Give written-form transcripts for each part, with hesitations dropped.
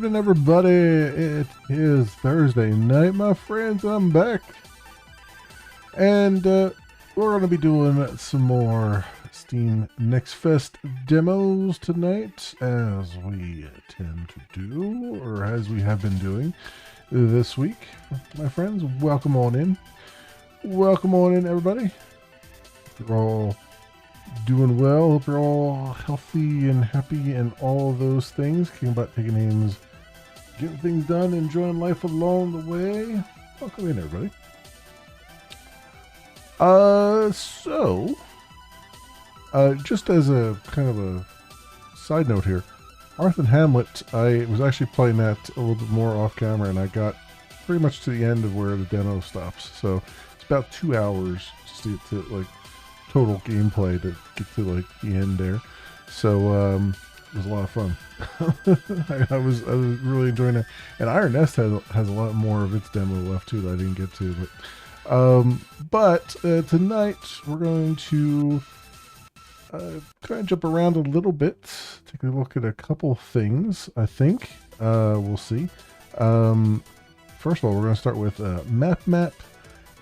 evening, everybody. It is Thursday night, my friends. I'm back. And we're going to be doing some more Steam Next Fest demos tonight, as we tend to do, or as we have been doing this week. My friends, welcome on in. Welcome on in, everybody. You're all doing well. Hope you're all healthy and happy and all those things. Kicking butt, taking names, getting things done, enjoying life along the way. Welcome in, everybody. Just as a kind of a side note here, Arth and Hamlet, I was actually playing that a little bit more off camera, and I got pretty much to the end of where the demo stops. So it's about 2 hours just to get to like total gameplay to get to like the end there. So it was a lot of fun. I was really enjoying it. And Iron Nest has a lot more of its demo left too that I didn't get to. But tonight we're going to kind of jump around a little bit, take a look at a couple things. I think we'll see. First of all, we're going to start with Map,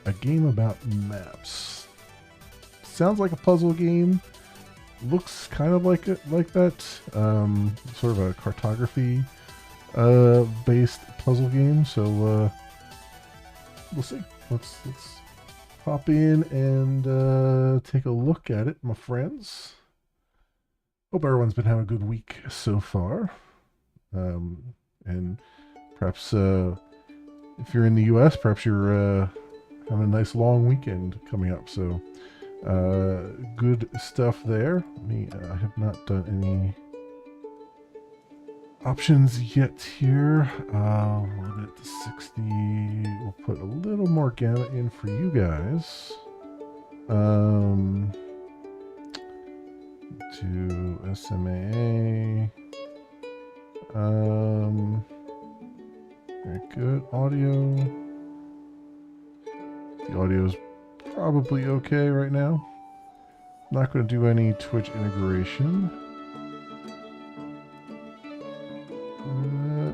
a game about maps. Sounds like a puzzle game. Looks kind of like that. Sort of a cartography based puzzle game. So we'll see. Let's hop in and take a look at it, my friends. Hope everyone's been having a good week so far. And perhaps if you're in the US, perhaps you're having a nice long weekend coming up. So good stuff there. I have not done any options yet here. We'll limit it to 60. We'll put a little more gamut in for you guys. To SMAA. Very good. Audio. The audio's probably okay right now. Not going to do any Twitch integration.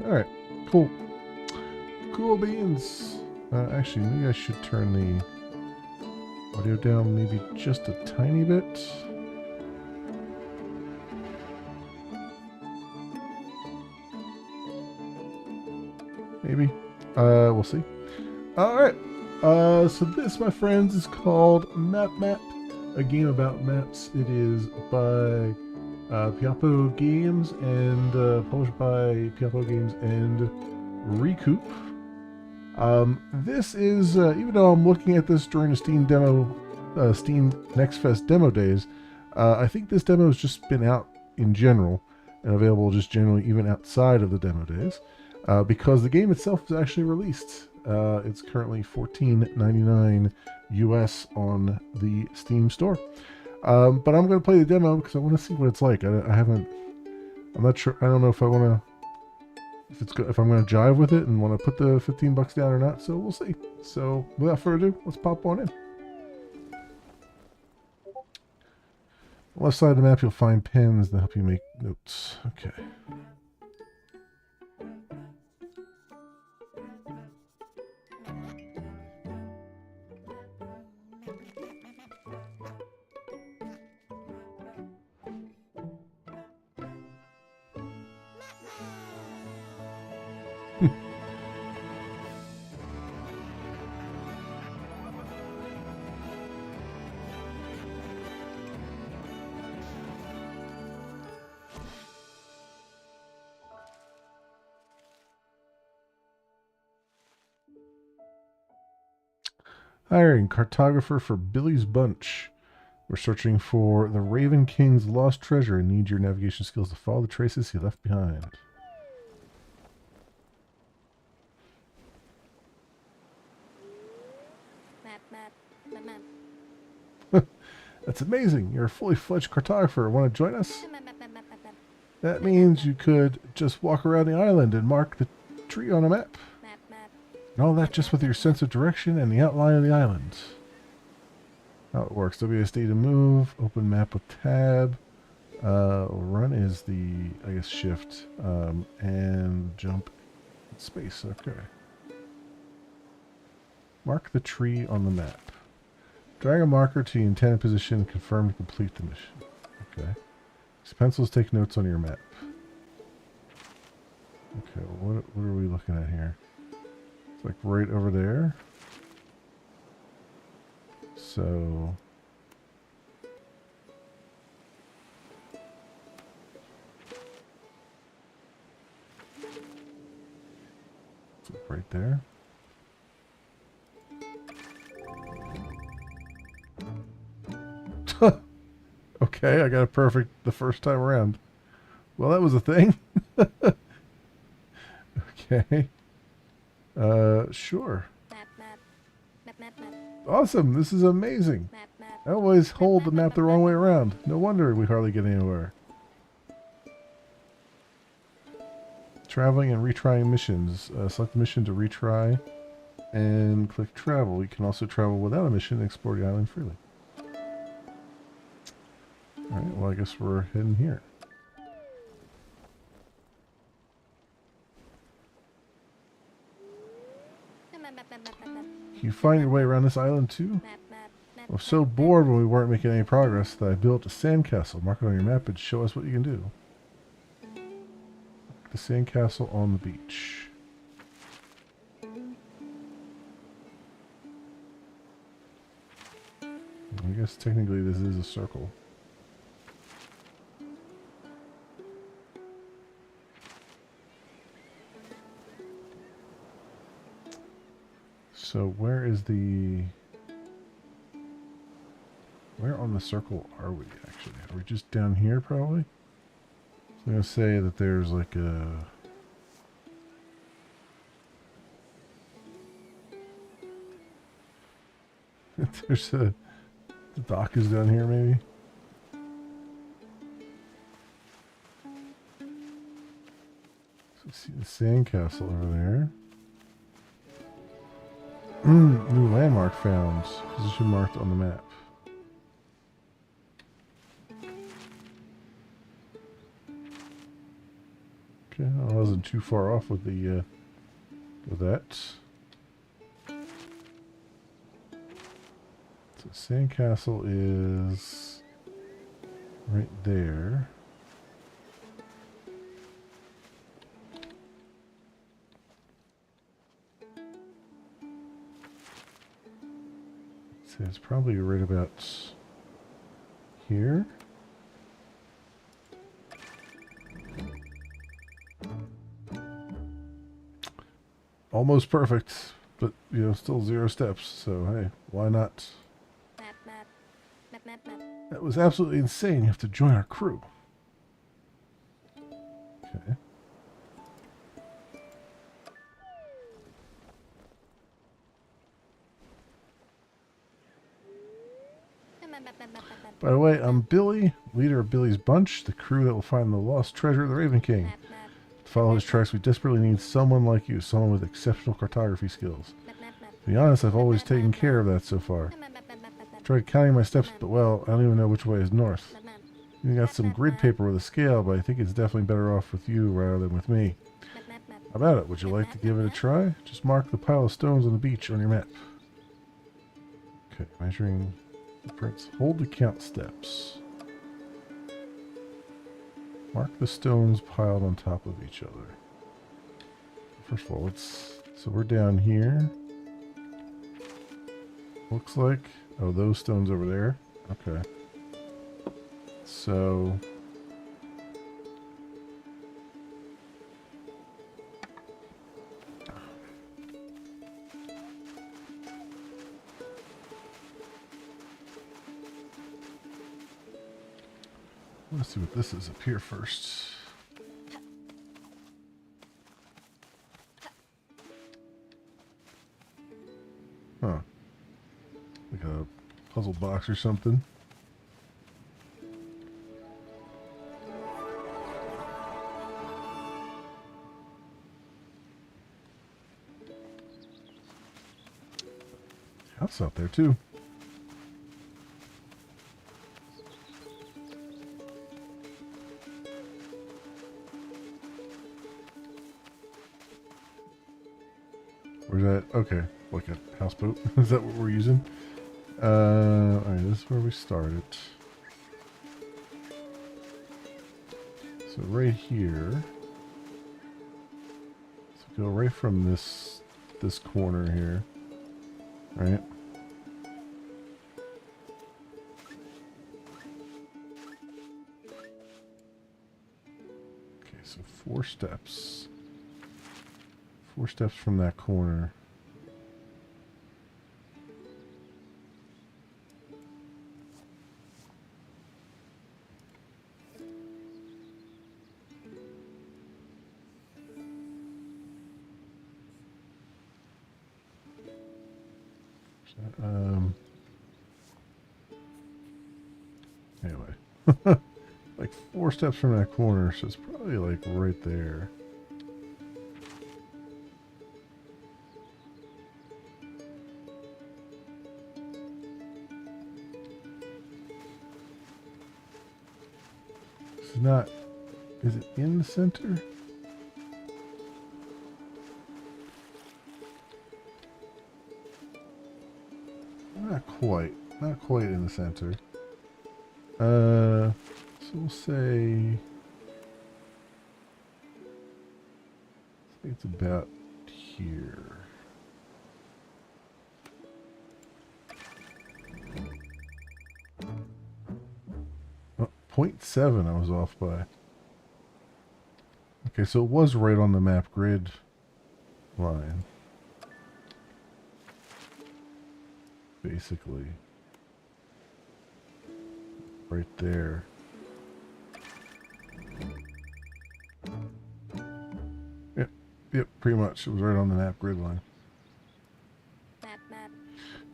Alright, cool. Cool beans. Actually, maybe I should turn the audio down maybe just a tiny bit. Maybe. We'll see. Alright. So this, my friends, is called Map, a game about maps. It is by Piapo Games and published by Piapo Games and Recoup. This is, even though I'm looking at this during the Steam Next Fest demo days, I think this demo has just been out in general and available just generally even outside of the demo days, because the game itself is actually released. It's currently $14.99 US on the Steam store. But I'm going to play the demo because I want to see what it's like. I'm not sure. I don't know if I want to, if I'm going to jive with it and want to put the $15 down or not. So we'll see. So without further ado, let's pop on in. On the left side of the map, you'll find pens that help you make notes. Okay. Hiring cartographer for Billy's Bunch. We're searching for the Raven King's lost treasure and need your navigation skills to follow the traces he left behind. Map. That's amazing. You're a fully fledged cartographer. Want to join us? That means you could just walk around the island and mark the tree on a map. And all that just with your sense of direction and the outline of the island. How it works. WSD to move. Open map with tab. Run is the, I guess, shift, and jump space. Okay. Mark the tree on the map. Drag a marker to the intended position and confirm to complete the mission. Okay. These pencils take notes on your map. Okay, what are we looking at here? It's like right over there. So... right there. Okay, I got it perfect the first time around. Well, that was a thing. Okay. Sure. Awesome. This is amazing. I always hold the map the wrong way around. No wonder we hardly get anywhere. Traveling and retrying missions. Select the mission to retry and click travel. You can also travel without a mission and explore the island freely. Alright, well I guess we're heading here. Can you find your way around this island too? I was so bored when we weren't making any progress that I built a sandcastle. Mark it on your map and show us what you can do. The sandcastle on the beach. I guess technically this is a circle. So where is the... Where on the circle are we actually? Are we just down here probably? I'm going to say that there's like a... there's a... The dock is down here maybe? So see the sandcastle over there. New landmark found. Position marked on the map. Okay, I wasn't too far off with the with that. So sandcastle is right there. So it's probably right about here. Almost perfect, but you know, still 0 steps. So hey, why not? That was absolutely insane. You have to join our crew. Okay. By the way, I'm Billy, leader of Billy's Bunch, the crew that will find the lost treasure of the Raven King. To follow his tracks, we desperately need someone like you, someone with exceptional cartography skills. To be honest, I've always taken care of that so far. I tried counting my steps, but well, I don't even know which way is north. You got some grid paper with a scale, but I think it's definitely better off with you rather than with me. How about it? Would you like to give it a try? Just mark the pile of stones on the beach on your map. Okay, measuring the prints. Hold to count steps. Mark the stones piled on top of each other. First of all, so we're down here. Looks like, oh, those stones over there. Okay. So, let's see what this is up here first. Huh. Like a puzzle box or something. House out there too. Or is that okay? Like a houseboat? Is that what we're using? Alright, this is where we started. So right here. So go right from this corner here. Right? Okay, so 4 steps. 4 steps from that corner. Anyway. Like 4 steps from that corner, so it's probably like right there. It's not... Is it in the center? Not quite. Not quite in the center. So we'll say it's about here. Oh, 0.7 I was off by. Okay, so it was right on the map grid line. Basically. Right there. Yep, pretty much. It was right on the map grid line.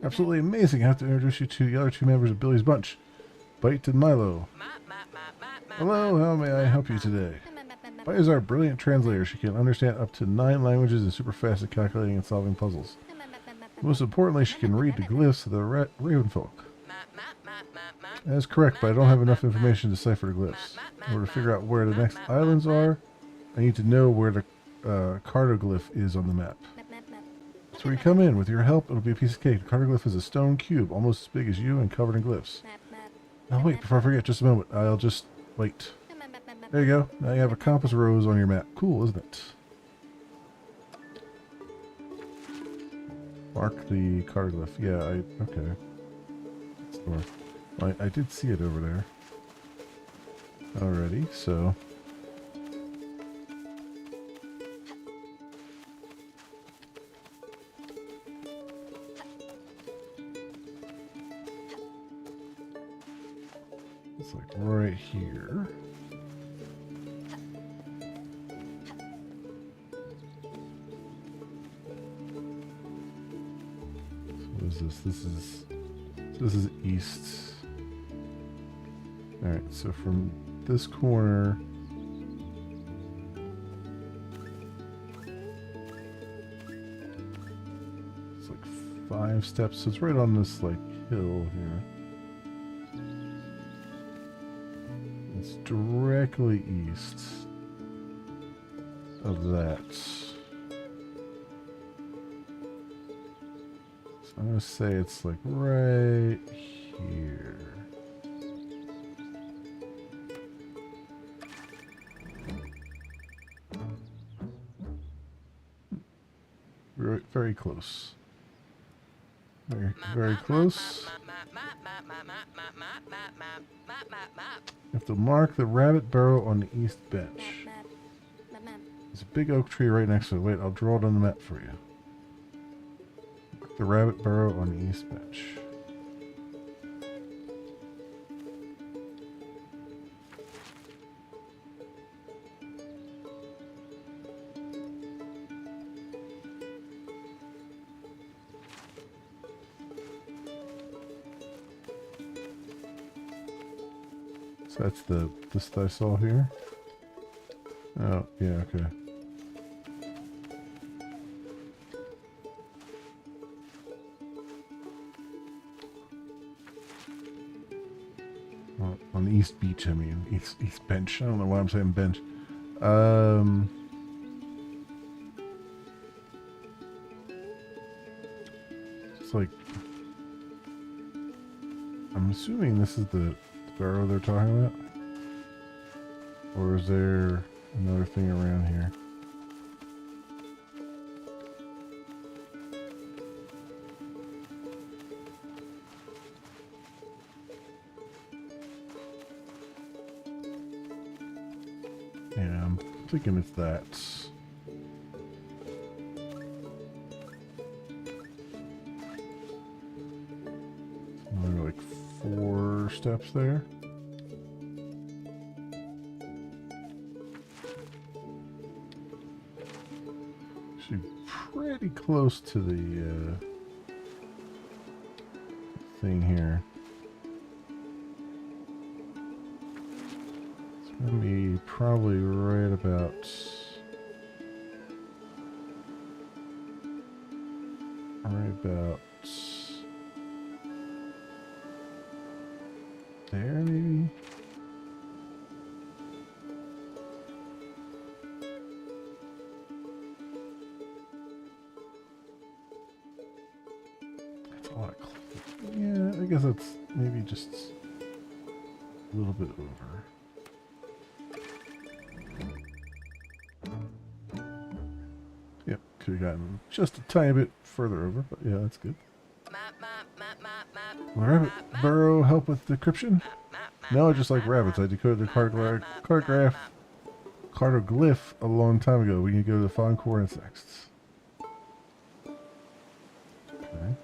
Absolutely amazing. I have to introduce you to the other 2 members of Billy's bunch, Bite and Milo. Hello, how may I help you today? Bite is our brilliant translator. She can understand up to 9 languages and is super fast at calculating and solving puzzles. Most importantly, she can read the glyphs of the Raven folk. That is correct, but I don't have enough information to decipher the glyphs. In order to figure out where the next islands are, I need to know where the cartoglyph is on the map. So we come in. With your help, it'll be a piece of cake. The cartoglyph is a stone cube, almost as big as you and covered in glyphs. Now wait, before I forget, just a moment. I'll just wait. There you go. Now you have a compass rose on your map. Cool, isn't it? Mark the cartoglyph. Yeah, okay. It's north. I did see it over there already, so... It's like right here. So what is this? This is east. Alright, so from this corner... It's like 5 steps, so it's right on this, like, hill here. It's directly east of that. So I'm going to say it's, like, right here. Very close. Very close. You have to mark the rabbit burrow on the east bench. There's a big oak tree right next to it. Wait, I'll draw it on the map for you. Mark the rabbit burrow on the east bench. So that's this that I saw here. Oh, yeah, okay. Well, on the east beach, I mean. East bench. I don't know why I'm saying bench. Looks like... I'm assuming this is the burrow they're talking about? Or is there another thing around here? Yeah, I'm thinking it's that. Maybe like 4 steps there. Actually, pretty close to the thing here. It's gonna be probably right about there, maybe. That's a lot. Yeah, I guess that's maybe just a little bit over. Yep, could have gotten just a tiny bit further over, but yeah, that's good. Will rabbit burrow help with decryption? No, just like rabbits. I decoded the cartoglyph a long time ago. We can go to the fine core insects. Okay.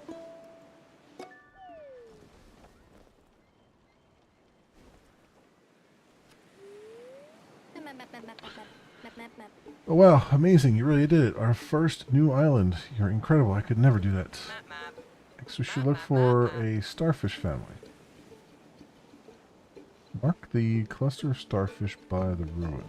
Oh wow, amazing. You really did it. Our first new island. You're incredible. I could never do that. Next we should look for a starfish family. Mark the cluster of starfish by the ruin.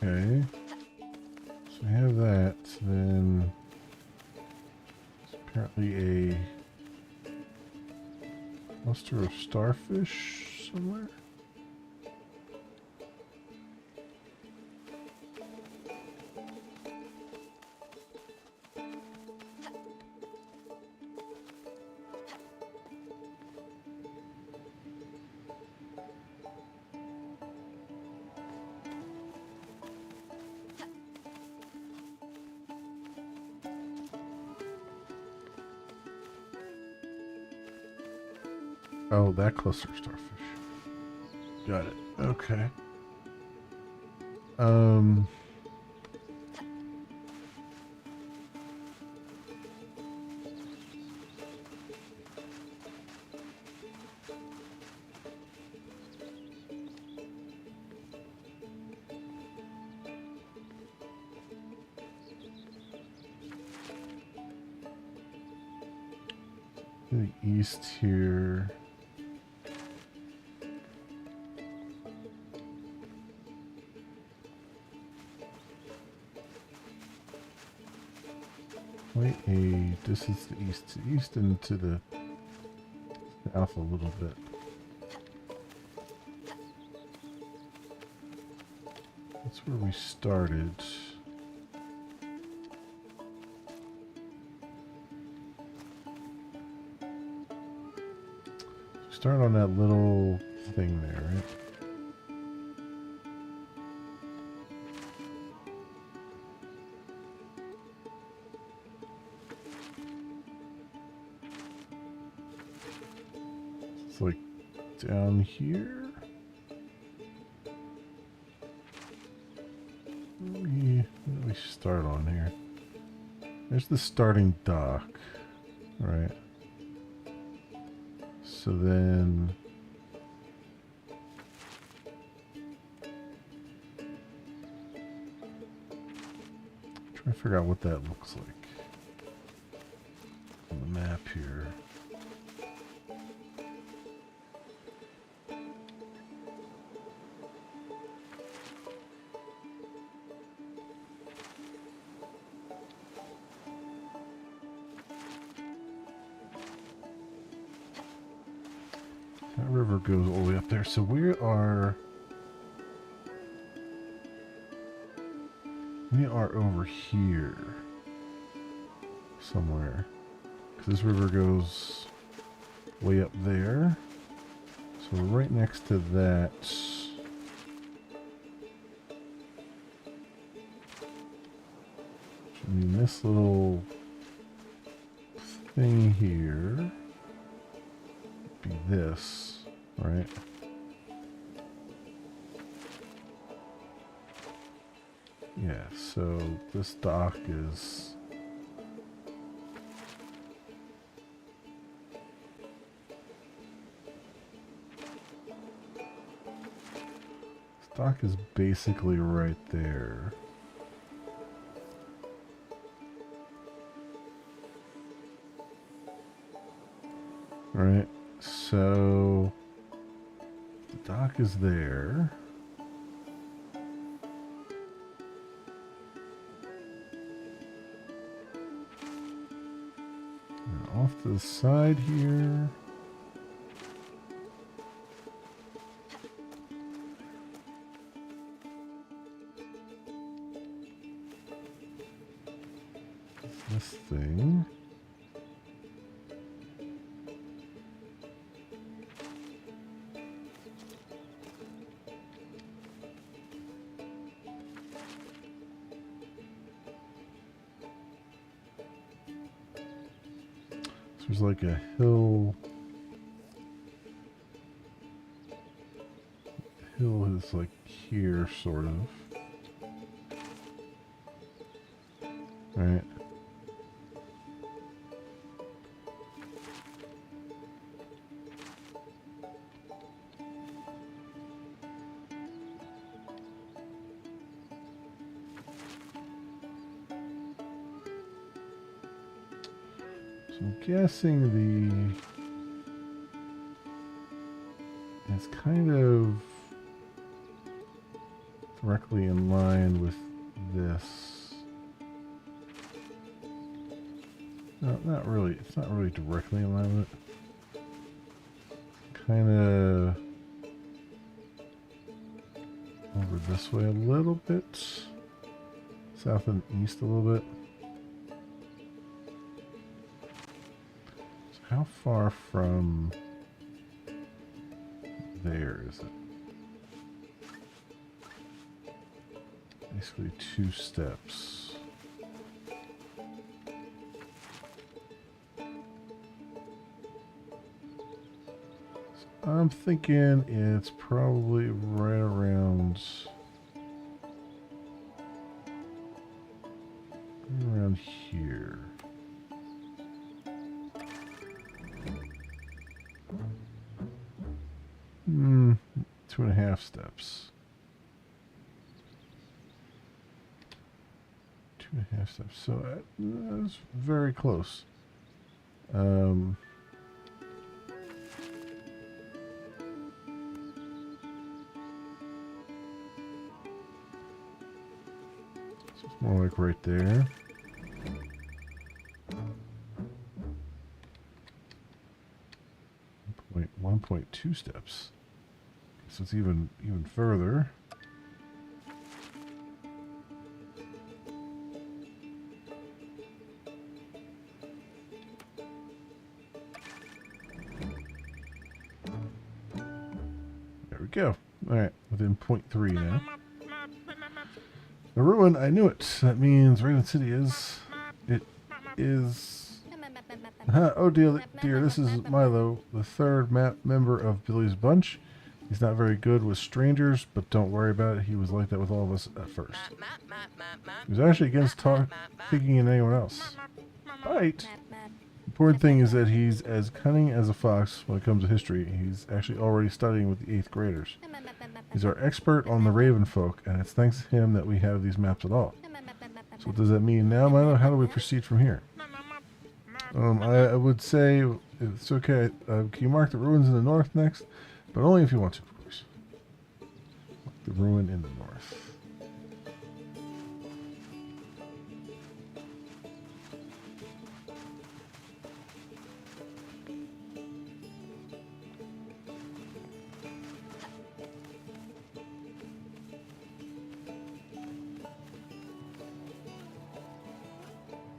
Okay, so we have that, then there's apparently a cluster of starfish somewhere. Oh, that cluster of starfish. Got it. Okay. To the east here. Quite a distance to east and to the south a little bit. That's where we started. start on that little thing there, right? It's like down here. We start on here. There's the starting dock, right? So then try to figure out what that looks like on the map here. That river goes all the way up there. So we are over here somewhere. Because this river goes way up there. So we're right next to that. I mean, this little thing here would be this, right? Yeah, so this dock is basically right there. Right, so the dock is there. And off to the side here. This thing. So there's like a hill. Hill is like here, sort of. Right. I'm guessing it's kind of directly in line with this. No, not really. It's not really directly in line with it. Kind of over this way a little bit. South and east a little bit. How far from there is it? Basically 2 steps. So I'm thinking it's probably right around here. Hmm, 2.5 steps. 2.5 steps. So that's very close. So it's more like right there. 1.2 steps. So it's even further. go. Alright, within 0.3 now. The ruin, I knew it. That means Raven City is... It is... Oh dear, this is Milo, the third member of Billy's bunch. He's not very good with strangers, but don't worry about it. He was like that with all of us at first. He was actually against picking in anyone else. Right. The important thing is that he's as cunning as a fox when it comes to history. He's actually already studying with the 8th graders. He's our expert on the Raven folk, and it's thanks to him that we have these maps at all. So what does that mean now, Milo? How do we proceed from here? I would say it's okay. Can you mark the ruins in the north next? But only if you want to, of course. Mark the ruin in the north.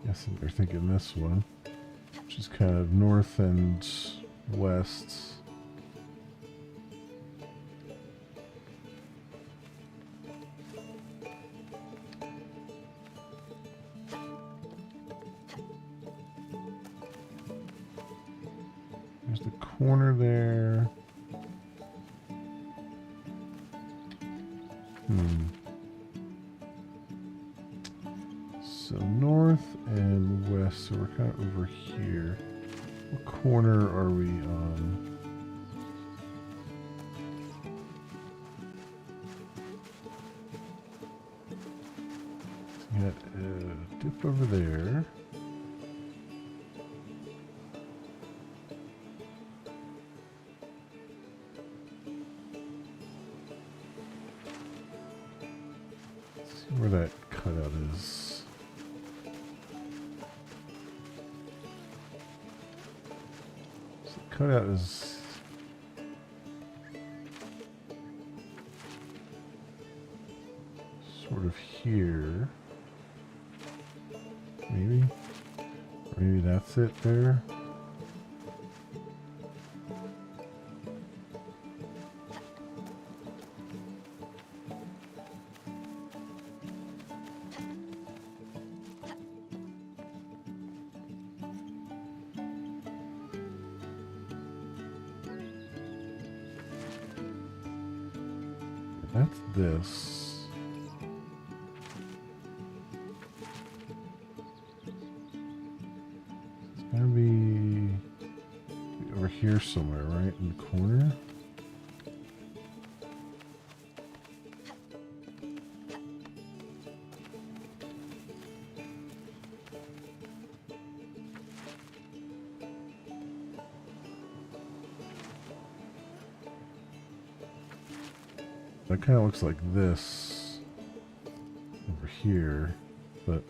Guessing they're thinking this one, which is kind of north and west. There's the corner there. So north and west, so we're kind of over here. What corner are we on? So you got a dip over there. Let's see where that cutout is. Cutout is sort of here, maybe, or maybe that's it there. That's this. It's gonna be over here somewhere, right in the corner. That kind of looks like this over here, but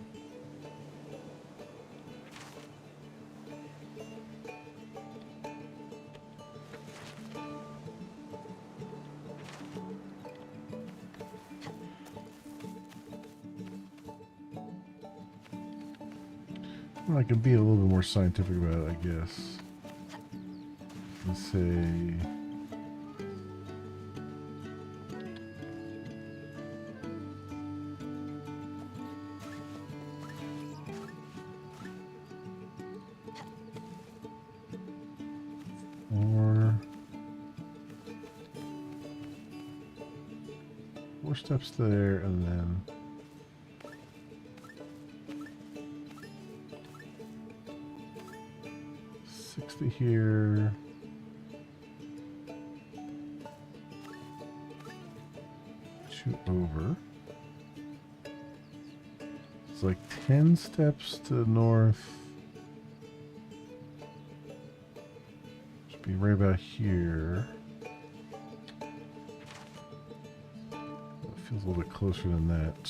well, I can be a little bit more scientific about it, I guess. Let's say four steps there, and then six to here. Two over. It's like 10 steps to the north. Should be right about here. Feels a little bit closer than that.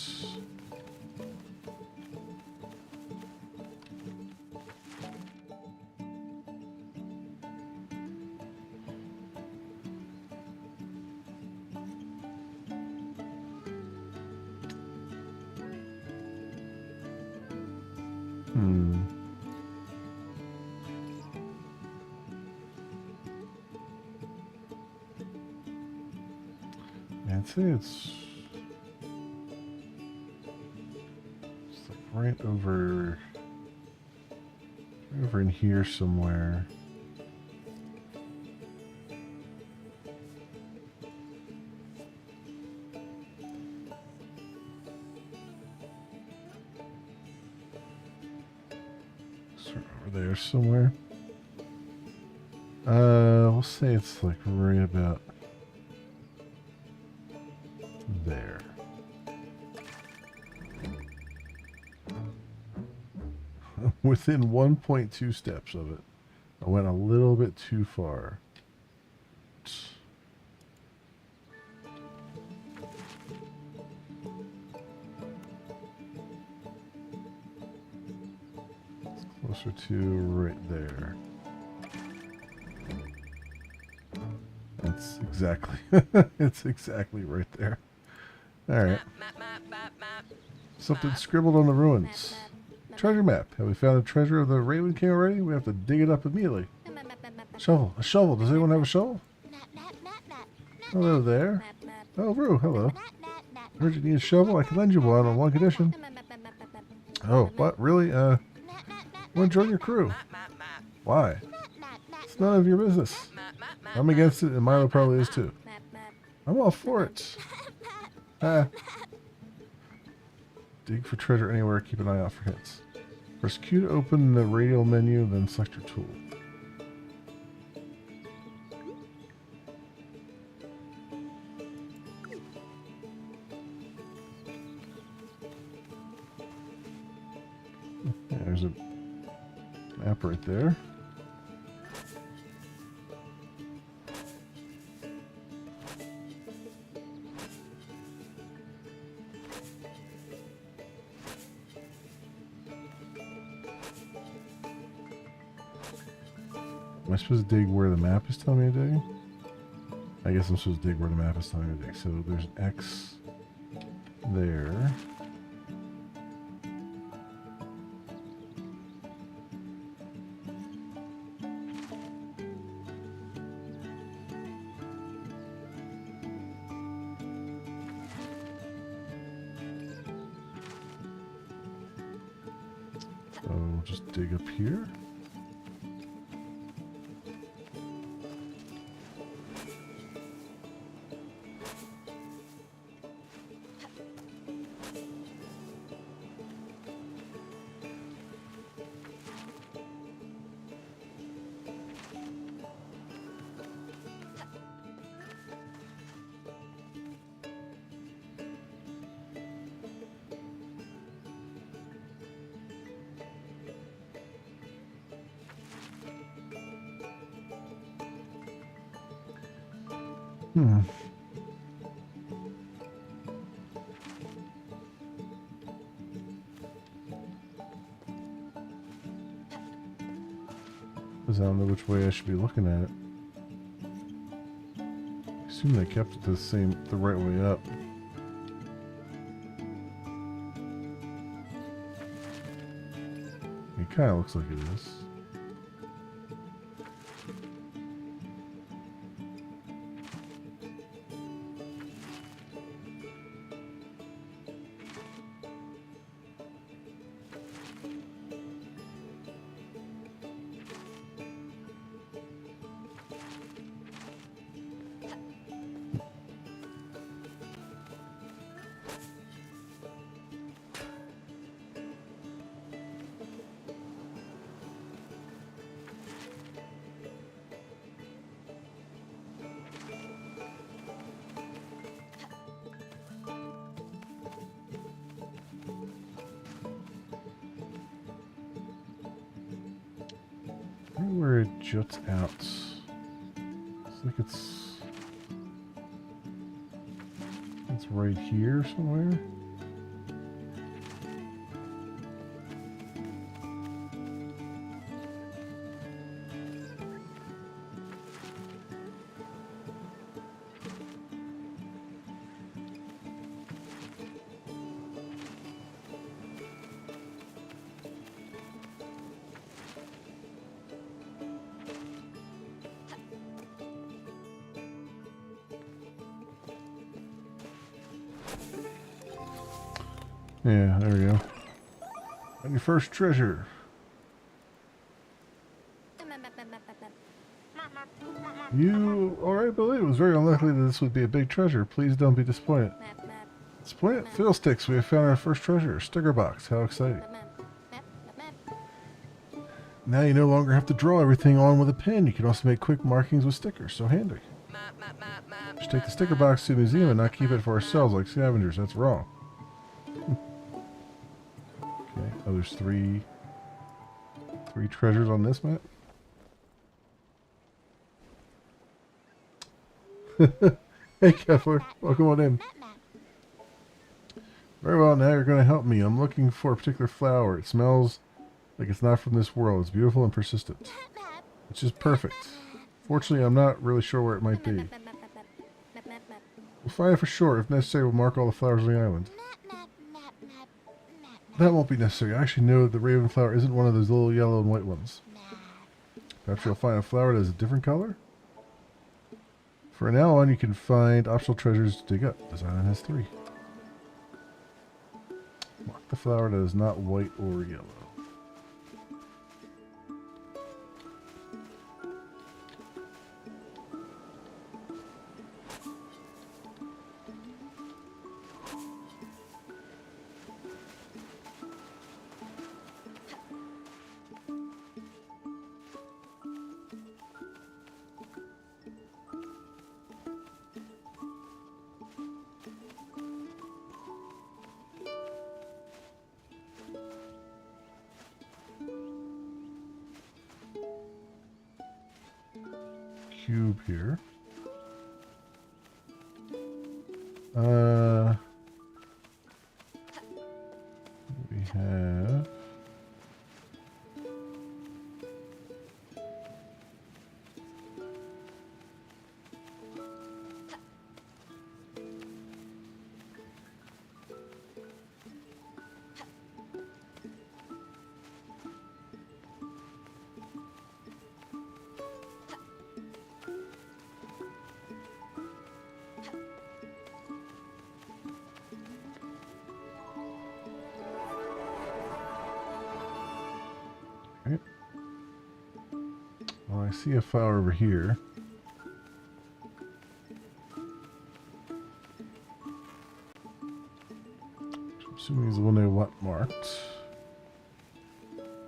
say it's like right over in here somewhere. Sort of over there somewhere. We'll say it's like right about there. Within 1.2 steps of it. I went a little bit too far. It's closer to right there. It's exactly it's exactly right there. Alright. Something scribbled on the ruins. Treasure map. Have we found the treasure of the Raven King already? We have to dig it up immediately. Shovel. A shovel. Does anyone have a shovel? Hello there. Oh, Roo. Hello. Heard you need a shovel? I can lend you one on one condition. Oh, what? Really? I want to join your crew. Why? It's none of your business. I'm against it, and Milo probably is too. I'm all for it. Dig for treasure anywhere. Keep an eye out for hints. Press Q to open the radial menu, then select your tool. Yeah, there's a map right there. Am I supposed to dig where the map is telling me to dig? I guess I'm supposed to dig where the map is telling me to dig. So there's an X there. So we'll just dig up here. Because I don't know which way I should be looking at it. I assume they kept it the right way up. It kind of looks like it is. Where it juts out. It's like it's right here somewhere. Yeah, there we go. And your first treasure. You alright, Billy? It was very unlikely that this would be a big treasure. Please don't be disappointed. Disappointed? Fiddlesticks, we have found our first treasure. Sticker box. How exciting. Now you no longer have to draw everything on with a pen. You can also make quick markings with stickers. So handy. Just take the sticker box to the museum and not keep it for ourselves like scavengers. That's wrong. Okay. Oh, there's three treasures on this map. Hey, Keffler. Welcome on in. Very well, now you're going to help me. I'm looking for a particular flower. It smells like it's not from this world. It's beautiful and persistent. It's just perfect. Fortunately, I'm not really sure where it might be. We'll find it for sure. If necessary, we'll mark all the flowers on the island. That won't be necessary. I actually know that the raven flower isn't one of those little yellow and white ones. Perhaps you'll find a flower that has a different color? For now on, you can find optional treasures to dig up. This island has 3. Mark the flower that is not white or yellow. Cube here. We have I see a flower over here. I'm assuming is the one they want marked.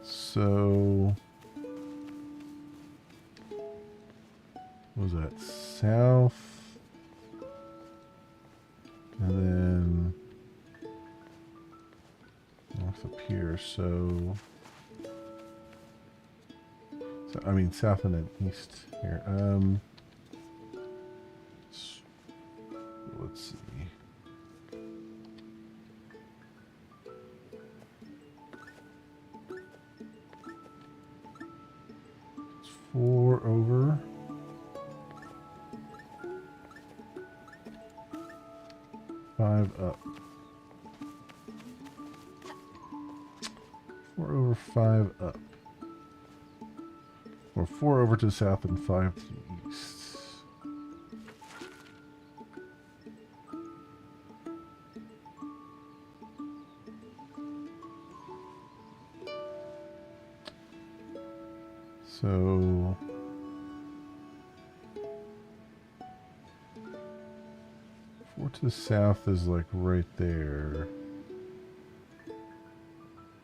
So, what was that? South, and then north up here. So I mean south and then east here. Let's see. It's 4 over. 5 up. 4 over 5 up. Or 4 over to the south and 5 to the east. So 4 to the south is like right there.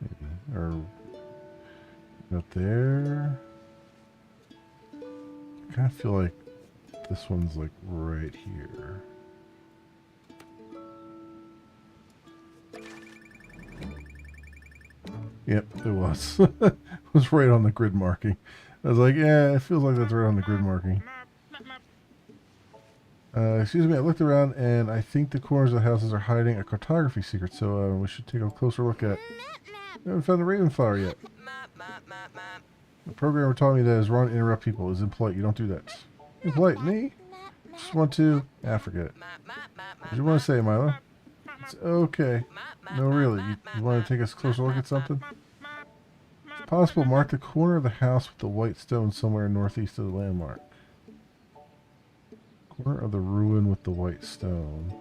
Maybe. Or up there. I kind of feel like this one's like right here. Yep, it was. It was right on the grid marking. I was like, yeah, it feels like that's right on the grid marking. Excuse me, I looked around and I think the corners of the houses are hiding a cartography secret, so we should take a closer look at. We haven't found the raven flower yet. The programmer taught me that is wrong to interrupt people. It's impolite. You don't do that. Impolite? Me? Just want to... Ah, forget it. What do you want to say, Milo? It's okay. No, really. You want to take a closer look at something? If possible, mark the corner of the house with the white stone somewhere northeast of the landmark. Corner of the ruin with the white stone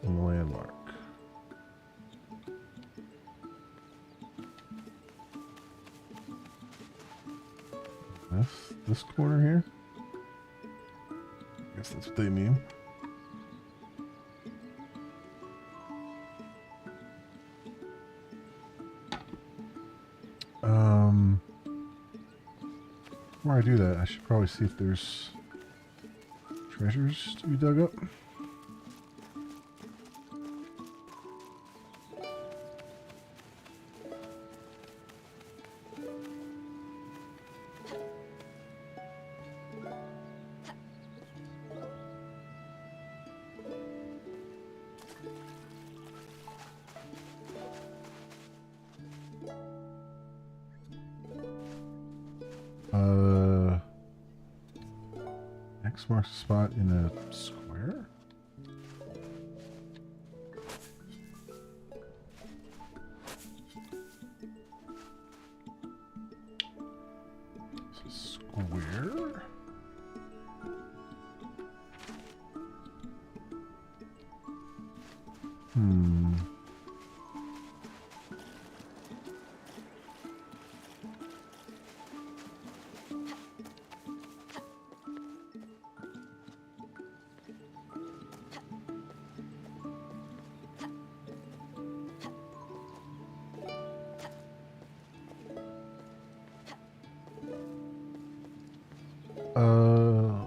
on the landmark. this corner here. I guess that's what they mean. Before I do that, I should probably see if there's treasures to be dug up. X marks a spot in a square? It's a square?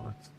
Let's see.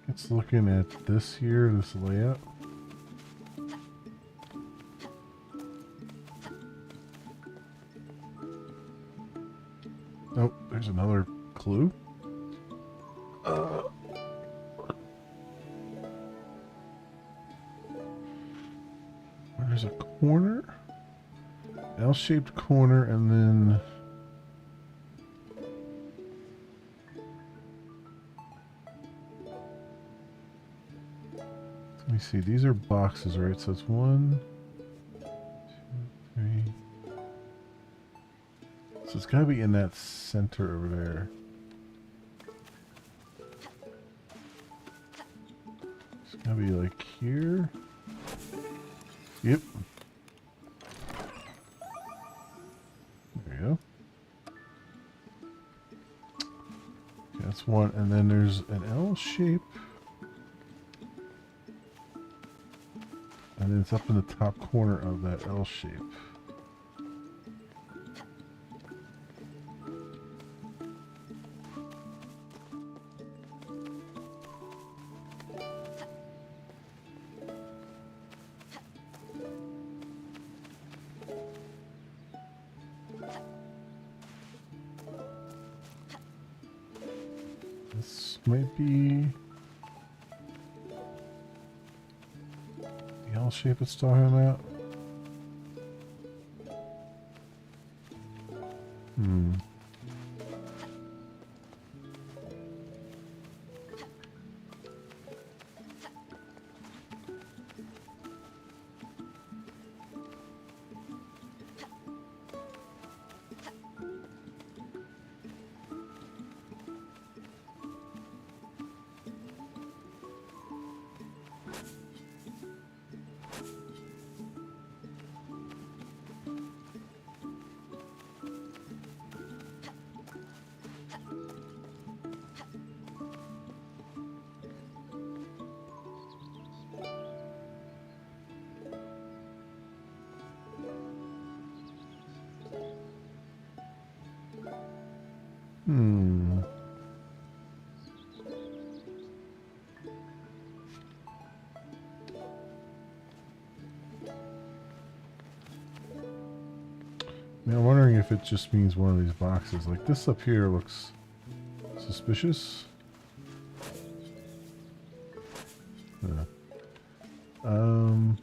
It's looking at this here, this layout. Oh, there's another clue. There's a corner, L-shaped corner, and then let me see, these are boxes, right? So it's 1, 2, 3. So it's gotta be in that center over there. It's gotta be like here. Yep. There you go. Okay, that's one, and then there's an L shape. And then it's up in the top corner of that L shape. This might be the L shape it's talking about. Now I'm wondering if it just means one of these boxes. Like this up here looks suspicious. Um,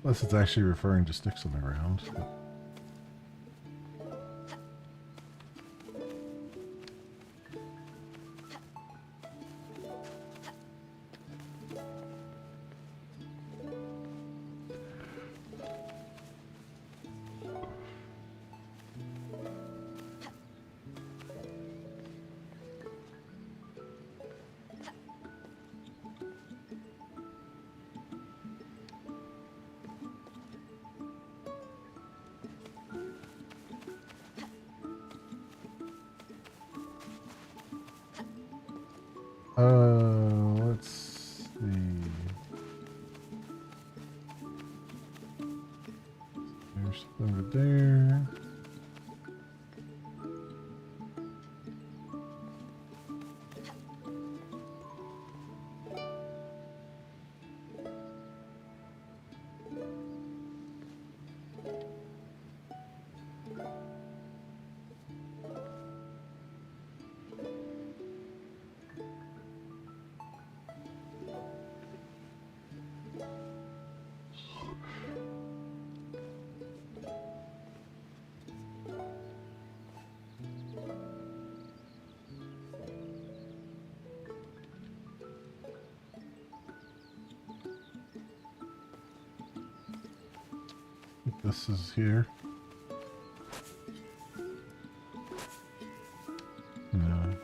unless it's actually referring to sticks on the ground. Let's see. There's something over there. This is here. No.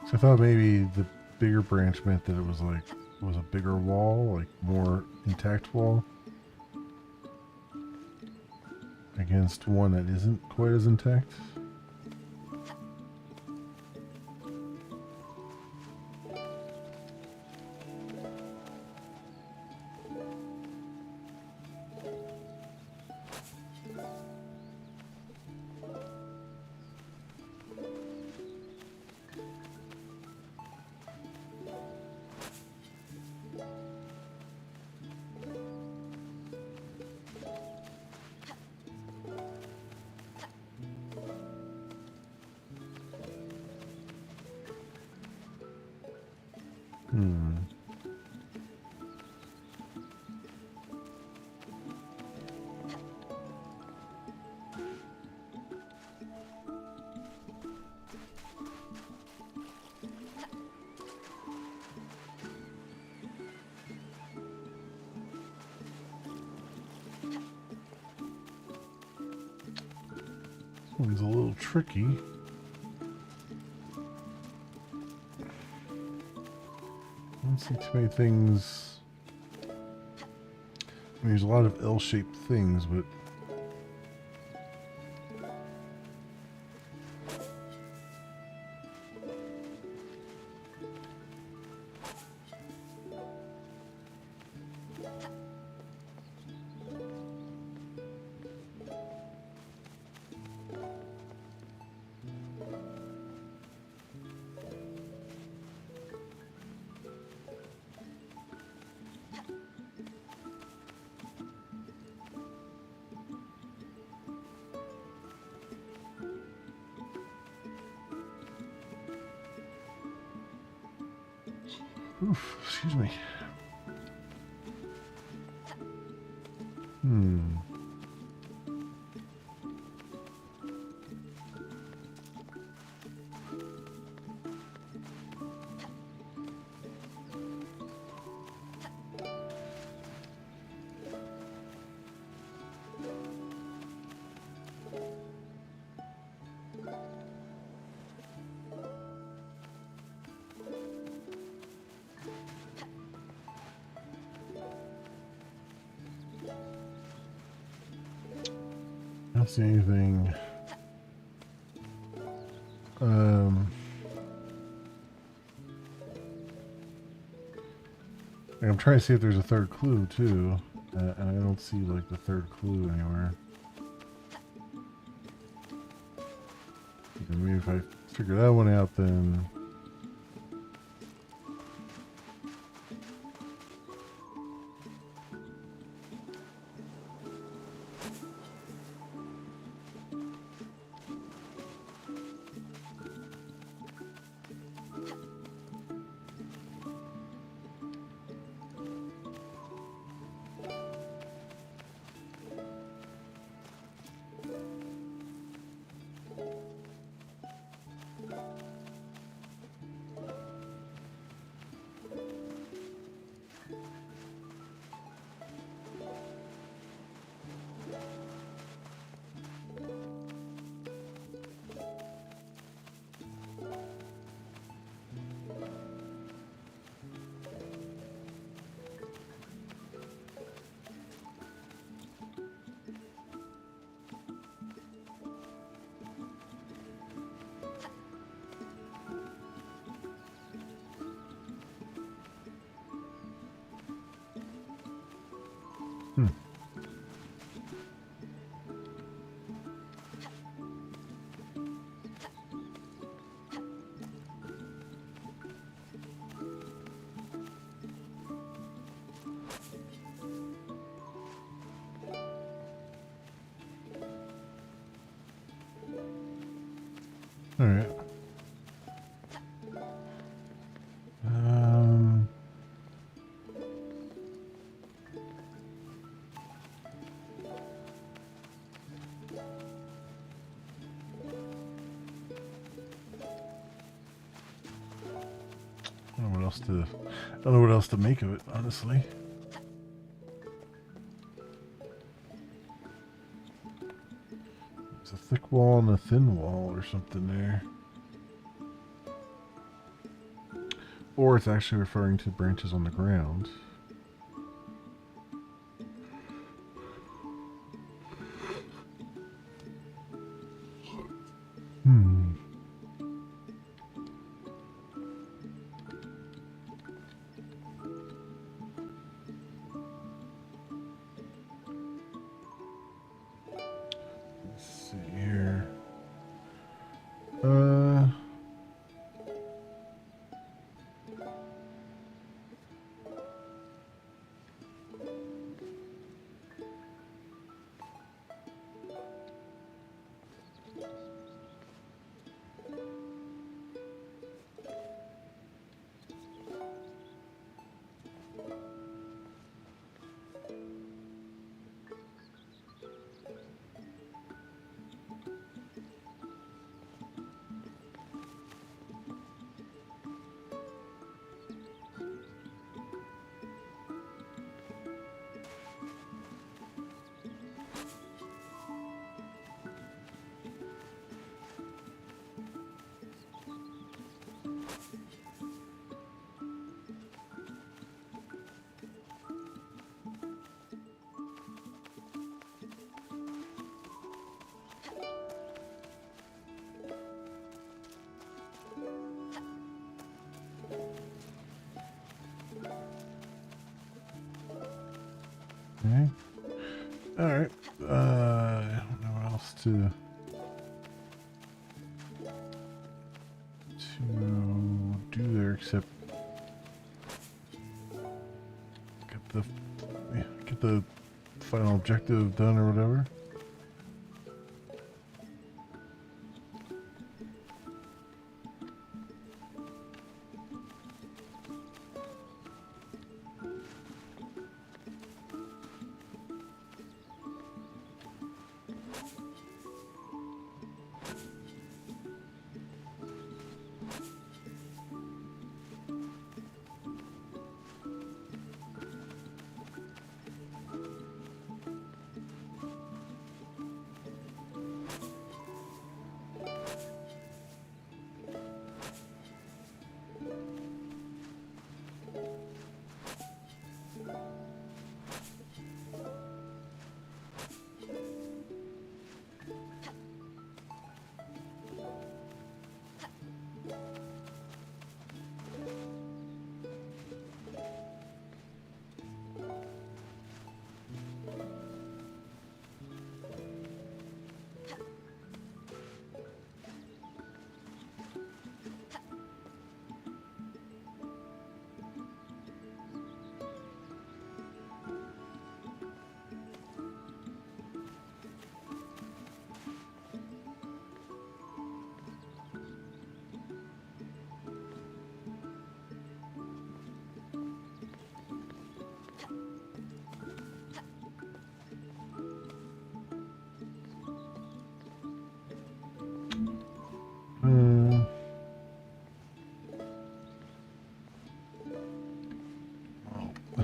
So I thought maybe the bigger branch meant that it was like a bigger wall, like more intact wall, against one that isn't quite as intact. This one's a little tricky. I don't see too many things. I mean, there's a lot of L-shaped things, but oof, excuse me. I don't see anything Um, I'm trying to see if there's a third clue too, and I don't see like the third clue anywhere. Maybe if I figure that one out, then. Hmm. All right. I don't know what else to. I don't know what else to make of it, honestly. There's a thick wall and a thin wall, or something there. Or it's actually referring to branches on the ground. Hmm. Let's see here. Okay. All right. I don't know what else to do there except get the final objective done or whatever.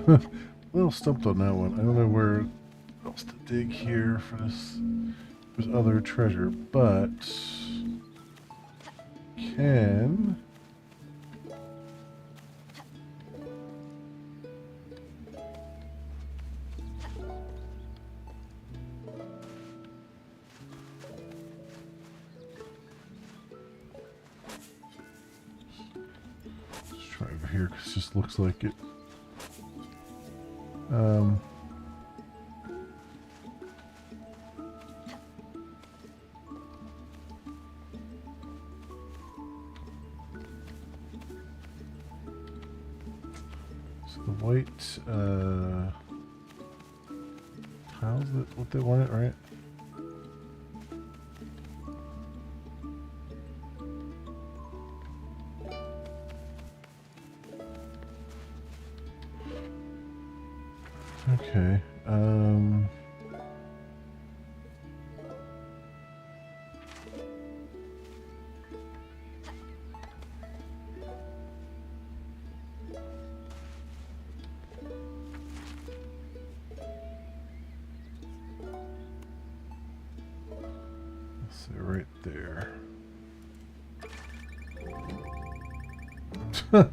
A little stumped on that one. I don't know where else to dig here for this other treasure, but can let's try over here because it just looks like it. So the white tiles, that what they wanted, right? Okay. Let's see right there. There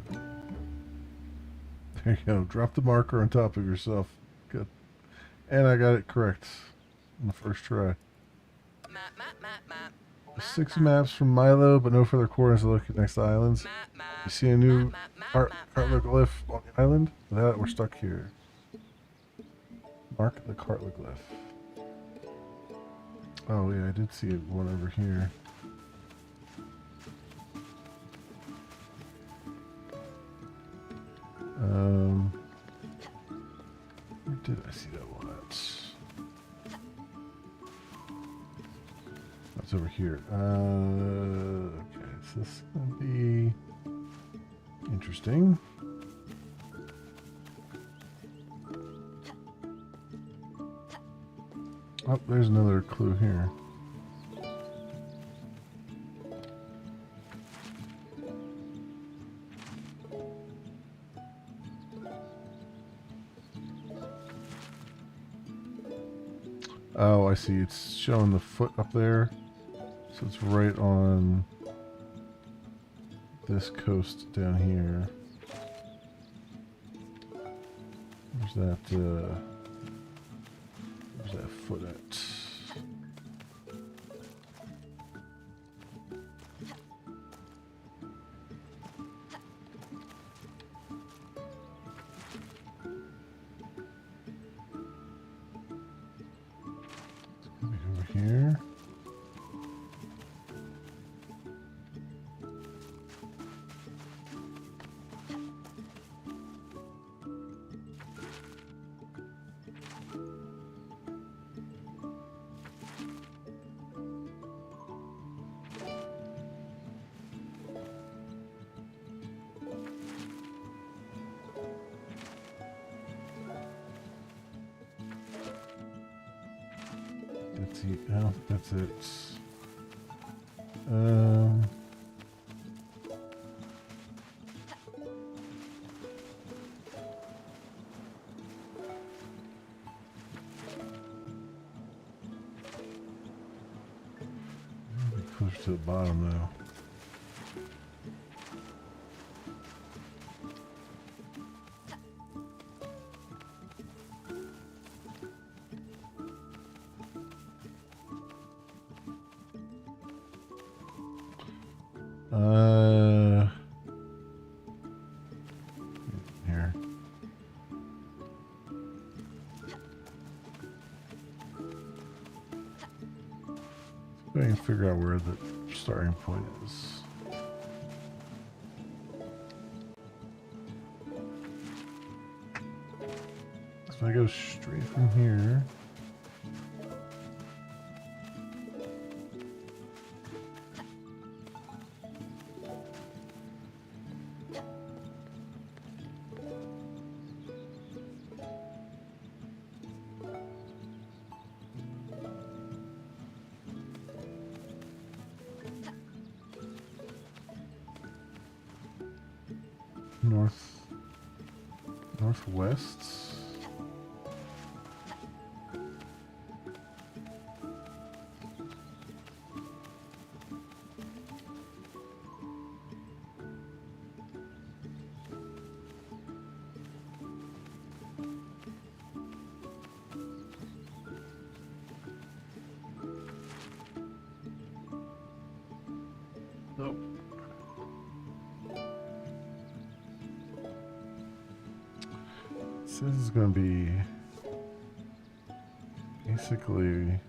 you go. Drop the marker on top of yourself. Good. And I got it correct on the first try. 6 maps from Milo, but no further coordinates to look at next to islands. You see a new cartoglyph on the island? Without it, we're stuck here. Mark the cartoglyph. Oh yeah, I did see one over here. Where did I see that one at? That's over here. Okay, so this is gonna be interesting. Oh, there's another clue here. Oh, I see. It's showing the foot up there. So it's right on this coast down here. There's that foot at? Over here. Oh, that's it. Closer to the bottom though. Here. So I can figure out where the starting point is. So I go straight from here. Northwest. Nope. So this is going to be basically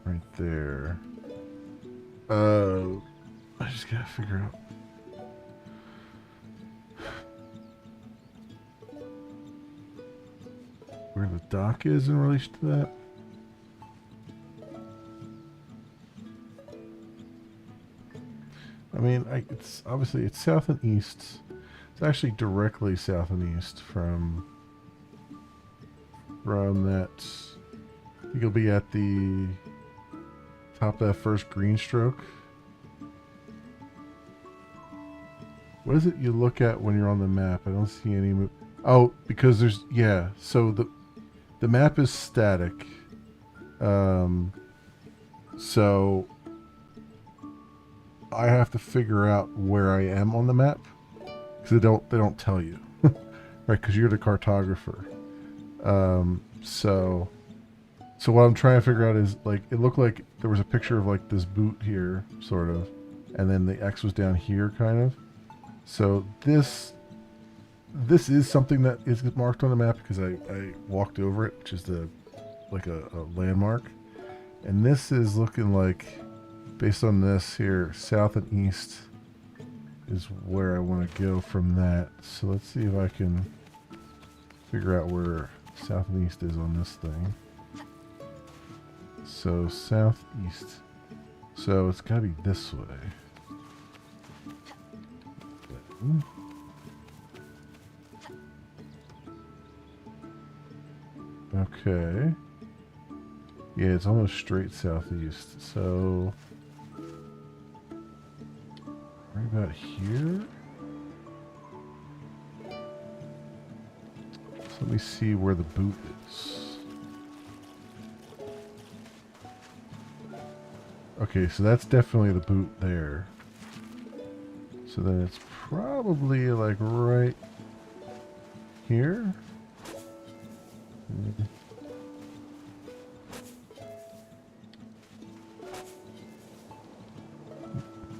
right there. I just gotta figure out. Where the dock is in relation to that. I mean, it's obviously it's south and east. It's actually directly south and east from that. I think you'll be at the top of that first green stroke. What is it you look at when you're on the map? I don't see any. Oh, because there's So the map is static. So I have to figure out where I am on the map because they don't tell you, right? Because you're the cartographer. So what I'm trying to figure out is like it looked like there was a picture of like this boot here, sort of, and then the X was down here, kind of. So this is something that is marked on the map because I walked over it, which is like a landmark, and this is looking like, based on this here, south and east is where I want to go from that. So let's see if I can figure out where south and east is on this thing. So southeast. So it's got to be this way. Okay. Yeah, it's almost straight southeast. So right about here. So let me see where the boot is. Okay, so that's definitely the boot there. So then it's probably like right here.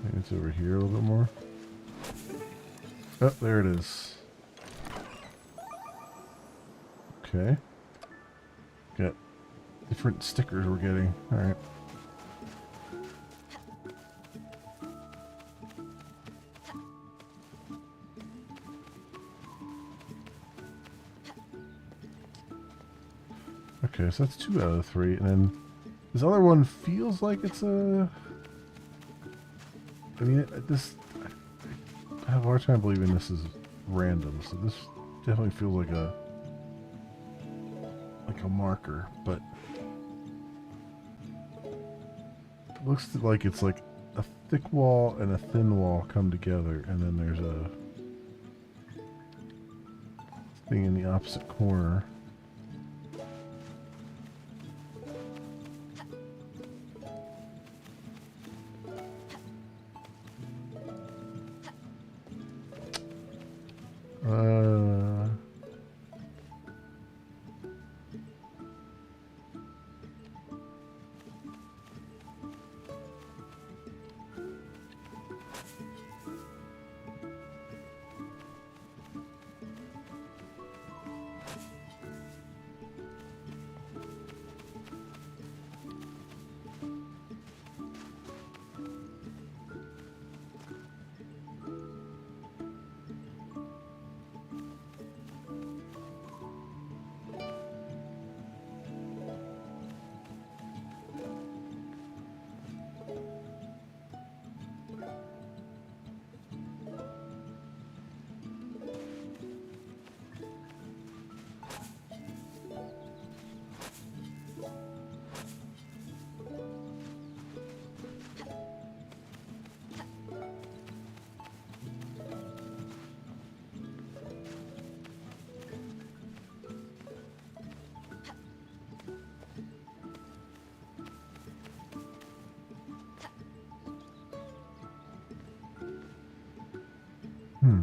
Maybe it's over here a little bit more. Oh, there it is. Okay. Got different stickers we're getting. Alright. Okay, so that's 2 out of 3, and then this other one feels like it's a... I mean, I have a hard time believing this is random, so this definitely feels like a marker, but it looks like it's like a thick wall and a thin wall come together, and then there's a thing in the opposite corner. Hmm.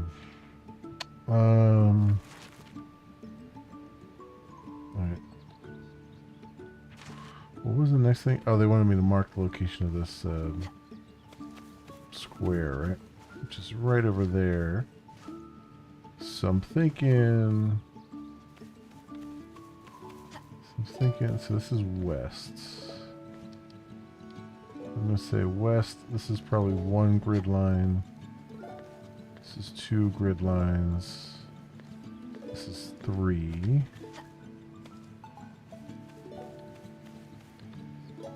Alright. What was the next thing? Oh, they wanted me to mark the location of this square, right? Which is right over there. So I'm thinking... so this is west. I'm going to say west. This is probably one grid line. This is two grid lines. This is three.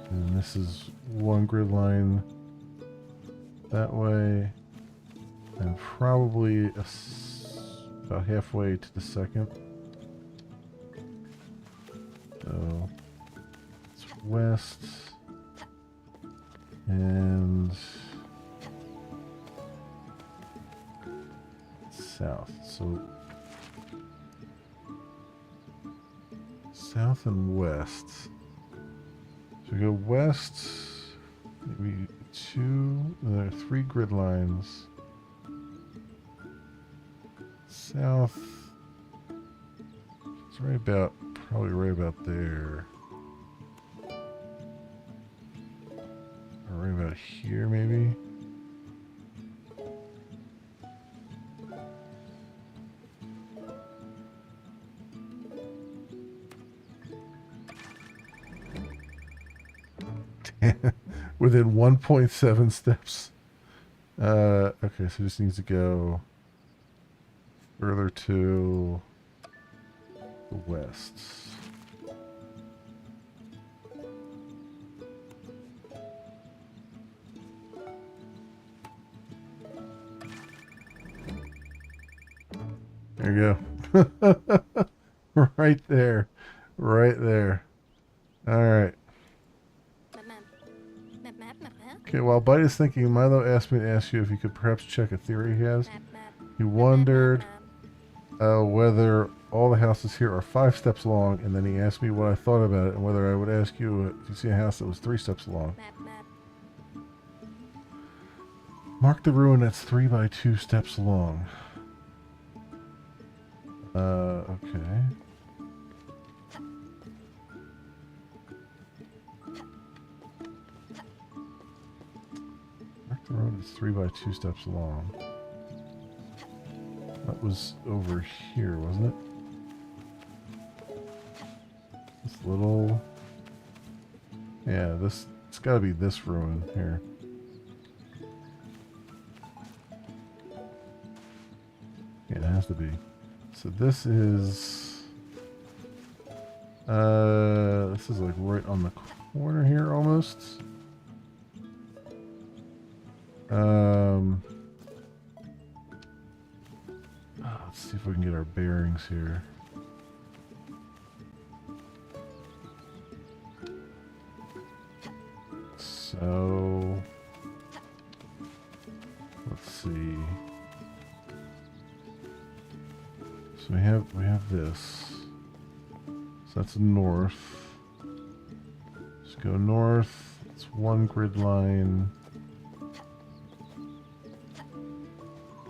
And this is one grid line that way. And probably about halfway to the second. So it's west and south. So south and west. So we go west, maybe there are three grid lines. South, it's probably right about there. Or right about here, maybe. Within 1.7 steps. Okay, so it just needs to go further to the west. There you go. Right there. Right there. Alright. Okay, while Bite is thinking, Milo asked me to ask you if you could perhaps check a theory he has. He wondered whether all the houses here are 5 steps long, and then he asked me what I thought about it and whether I would ask you if you see a house that was 3 steps long. Mark the ruin that's 3 by 2 steps long. Okay. Mark the road is 3 by 2 steps long. That was over here, wasn't it? This little... Yeah, it's gotta be this ruin here. Yeah, it has to be. So this is like right on the corner here almost. Let's see if we can get our bearings here. So let's see. So we have this. So that's north. Let's go north. It's one grid line.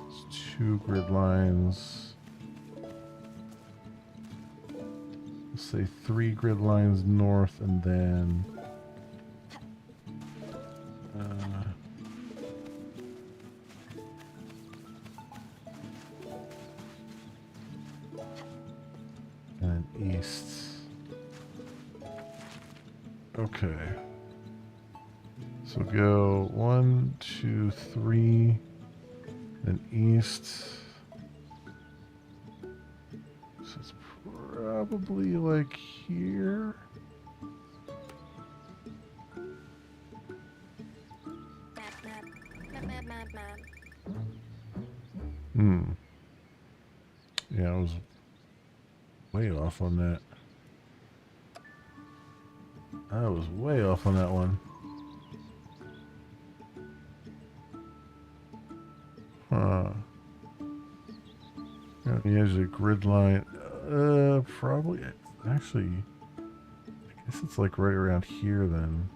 It's 2 grid lines. Let's say 3 grid lines north, and then east. Okay. So go 1, 2, 3, then east. So it's probably like here. Yeah, I was way off on that. I was way off on that one. Huh. Got the edge of the grid line. Probably. Actually, I guess it's like right around here then.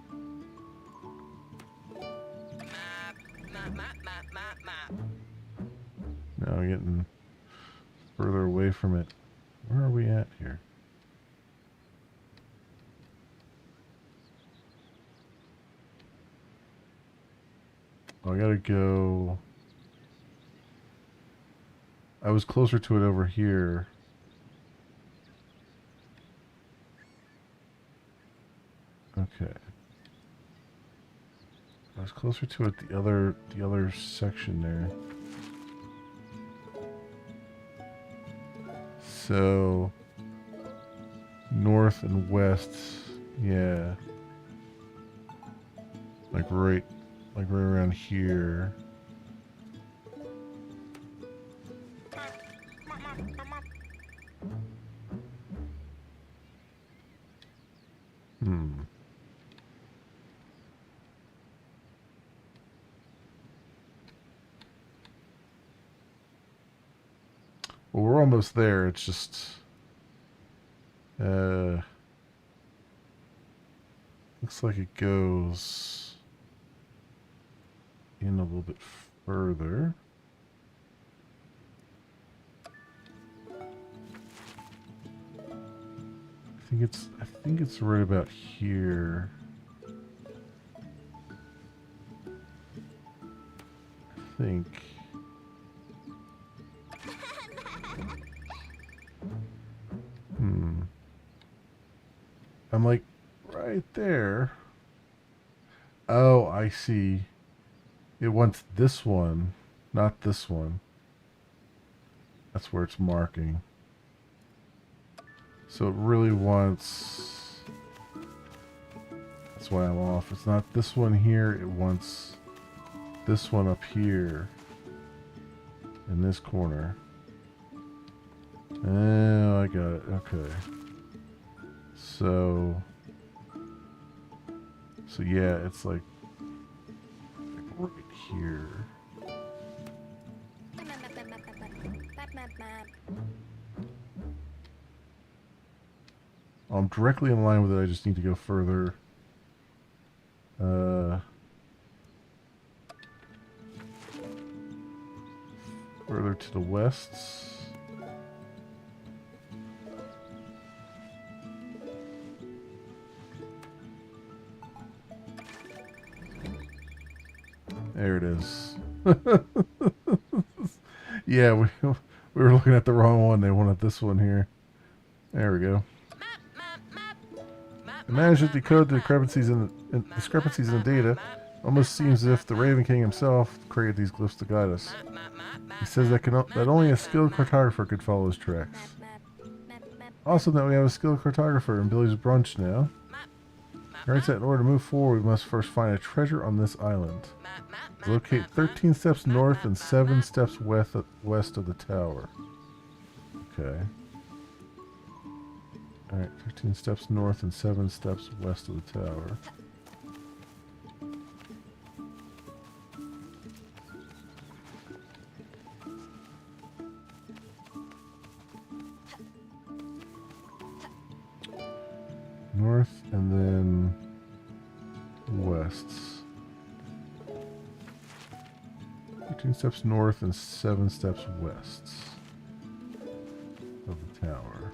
Now getting further away from it. Where are we at here? Oh, I gotta go. I was closer to it over here. Okay. I was closer to it the other section there. So north and west, yeah. Like right around here. Well, we're almost there. It's just looks like it goes in a little bit further. I think it's right about here. I think. I'm like right there. Oh, I see. It wants this one, not this one. That's where it's marking. So it really wants... That's why I'm off. It's not this one here. It wants this one up here. In this corner. Oh, I got it. Okay. So yeah, it's like right here. I'm directly in line with it. I just need to go further. Further to the west. There it is. Yeah, we were looking at the wrong one. They wanted this one here. There we go. I managed to decode the discrepancies in the data. Almost seems as if the Raven King himself created these glyphs to guide us. He says that only a skilled cartographer could follow his tracks. Awesome that we have a skilled cartographer in Billy's brunch now. Writes that in order to move forward, we must first find a treasure on this island. Locate 13 steps north and 7 steps west of the tower. Okay. Alright, 13 steps north and 7 steps west of the tower. North and then west. 13 steps north and 7 steps west of the tower.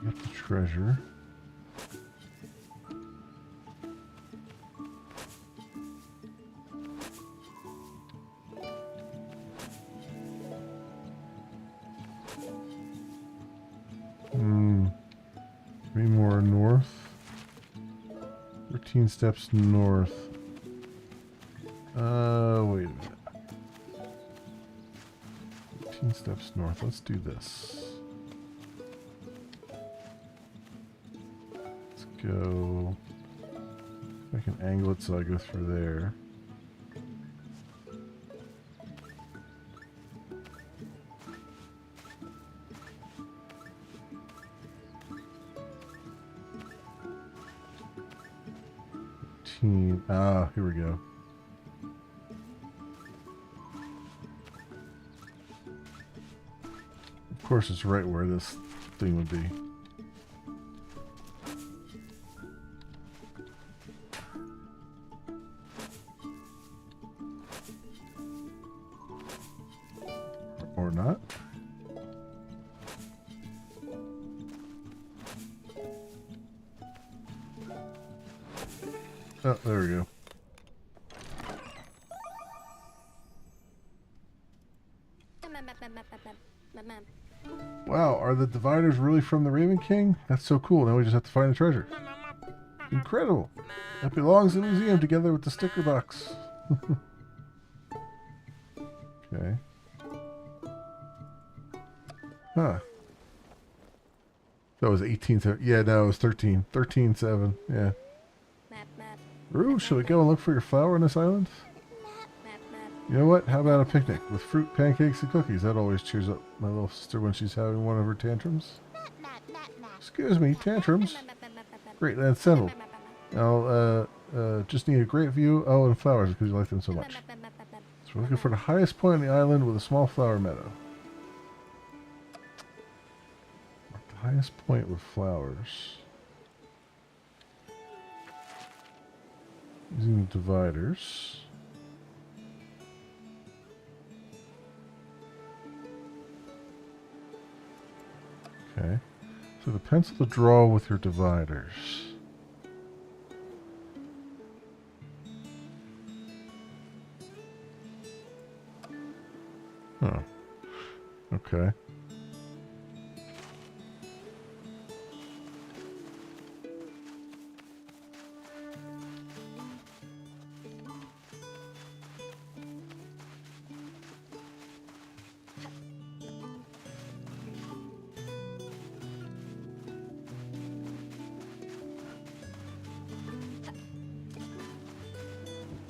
Get the treasure. Three more north. 13 steps north. Wait a minute. 13 steps north. Let's do this. Let's go... I can angle it so I go through there. Ah, here we go. Of course, it's right where this thing would be. Or not. Oh, there we go. Wow, are the dividers really from the Raven King? That's so cool. Now we just have to find the treasure. Incredible. It belongs in the museum together with the sticker box. Okay. Huh. That was 18. Yeah, no, it was 13. 13-7. Yeah. Roo, shall we go and look for your flower on this island? You know what? How about a picnic with fruit, pancakes, and cookies? That always cheers up my little sister when she's having one of her tantrums. Excuse me, tantrums? Great, that's settled. I'll just need a great view. Oh, and flowers because you like them so much. So we're looking for the highest point on the island with a small flower meadow. The highest point with flowers. Using the dividers. Okay. So the pencil to draw with your dividers. Huh. Okay.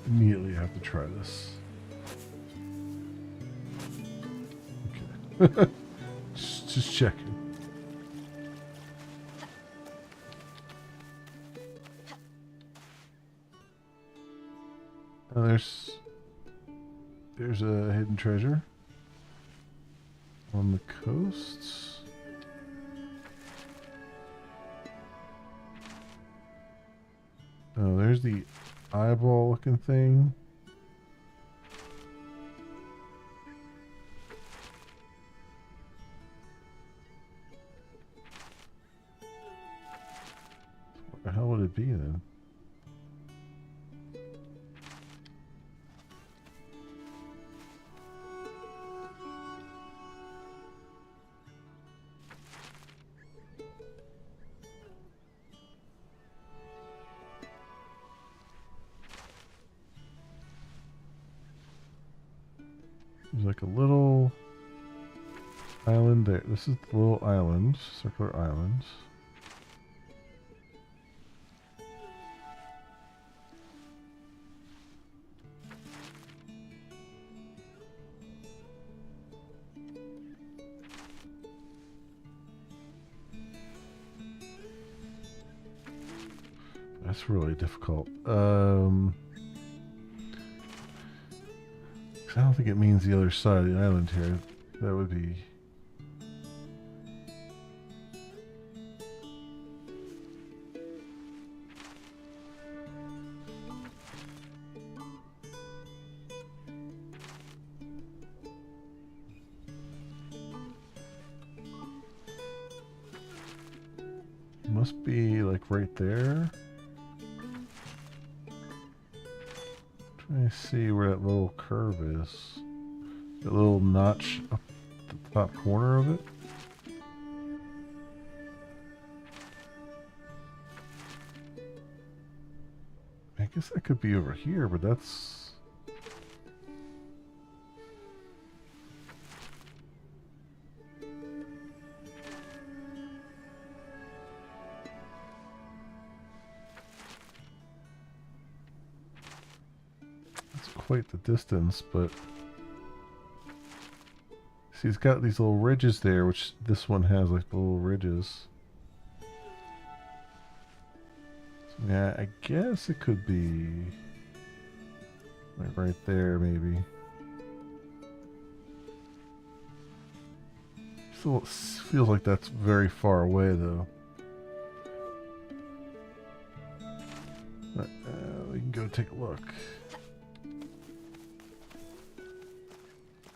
Immediately have to try this. Okay. just checking. Oh, there's a hidden treasure on the coasts. Oh, there's the eyeball looking thing. What the hell would it be then? There's like a little island there. This is the little island, circular islands. That's really difficult. I don't think it means the other side of the island here. That would be... Must be like right there. Trying to see where that little curve is. That little notch up the top corner of it. I guess that could be over here, but that's... quite the distance, but see, it's got these little ridges there, which this one has, like the little ridges. So, yeah, I guess it could be like right there, maybe. Still feels like that's very far away, though. But, we can go take a look.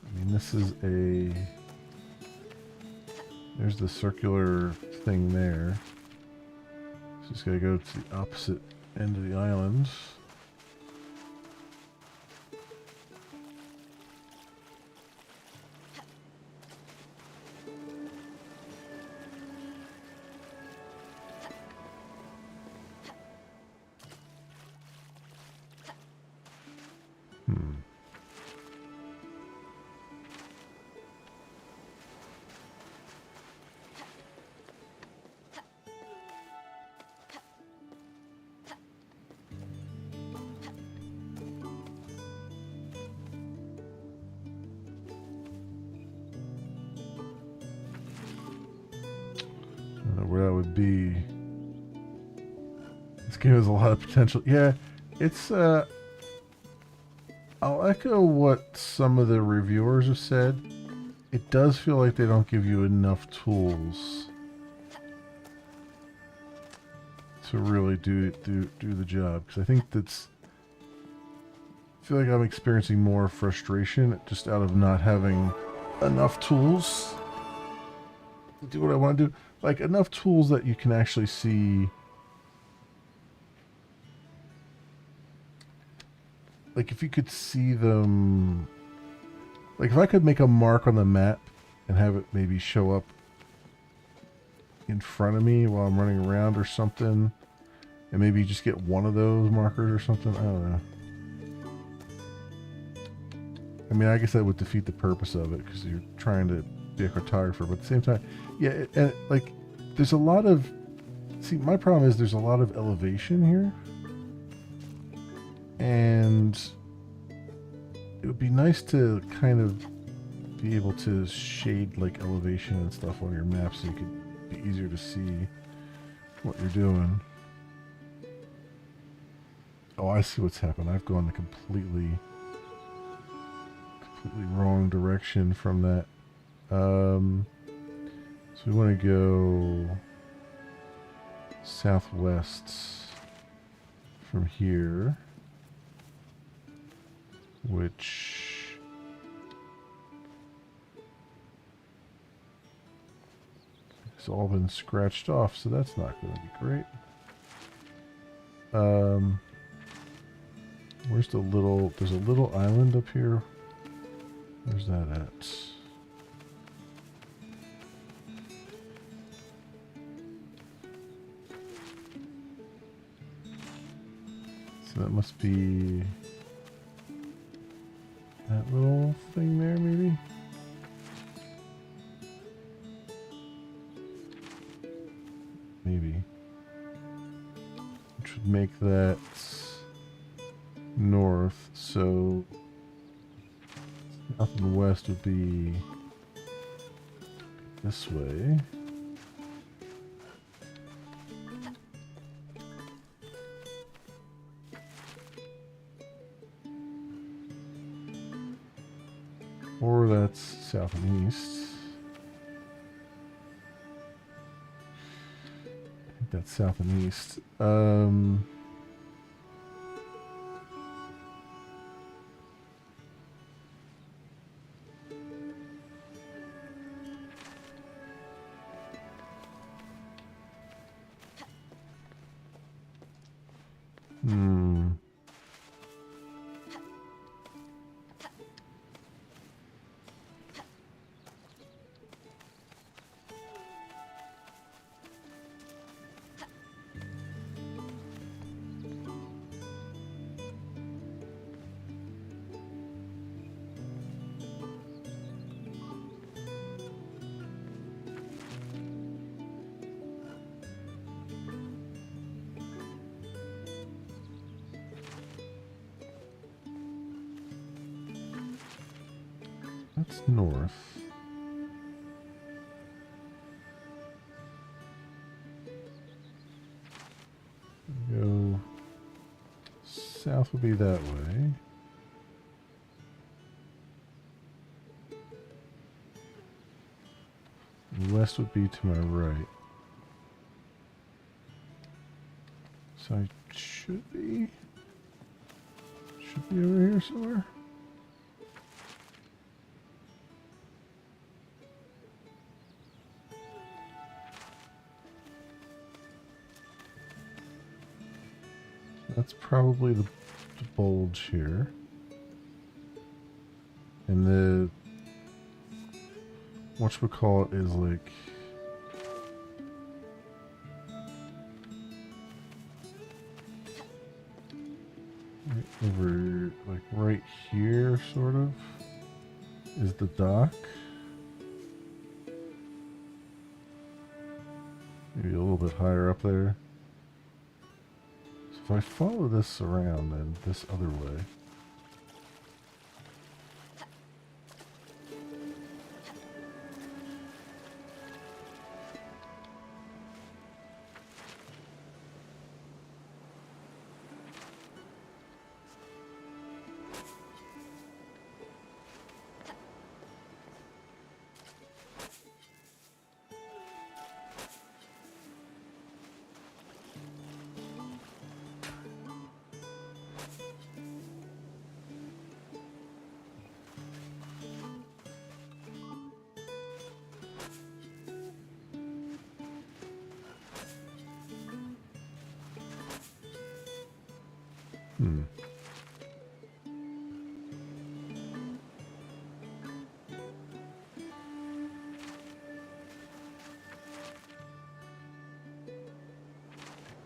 I mean, this is a... There's the circular thing there. So just gotta go to the opposite end of the island. Where that would be. This game has a lot of potential. Yeah, it's I'll echo what some of the reviewers have said. It does feel like they don't give you enough tools to really do the job, because I think I feel like I'm experiencing more frustration just out of not having enough tools to do what I want to do. Like, enough tools that you can actually see. Like, if you could see them. Like, if I could make a mark on the map and have it maybe show up in front of me while I'm running around or something. And maybe just get one of those markers or something. I don't know. I mean, I guess that would defeat the purpose of it, because you're trying to be a cartographer, but at the same time, yeah, and like, there's a lot of, see, my problem is there's a lot of elevation here, and it would be nice to kind of be able to shade like elevation and stuff on your map so you could be easier to see what you're doing. Oh, I see what's happened. I've gone the completely wrong direction from that. So we want to go southwest from here, which has all been scratched off, so that's not going to be great. Where's the little, there's a little island up here. Where's that at? So that must be that little thing there, maybe? Maybe. Which would make that north, so south and west would be this way. Or that's south and east. I think that's south and east. That's north. Go south would be that way. West would be to my right. So I should be over here somewhere. That's probably the bulge here. And the whatchamacallit is like right over, like right here, sort of, is the dock. Maybe a little bit higher up there. So if I follow this around, then this other way.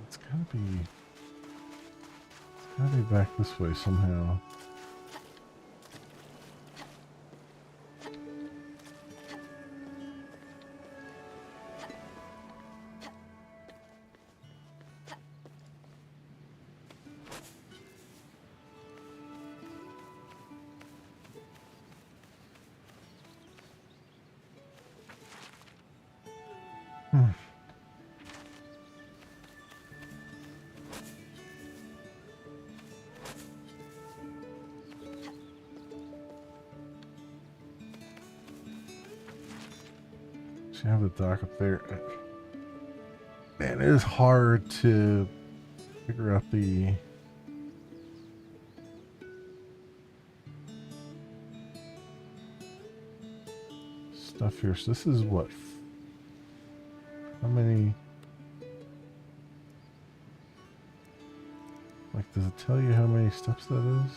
It's gotta be back this way somehow. So you have the dock up there. Man, it is hard to figure out the stuff here. So this is what? How many? Like, does it tell you how many steps that is?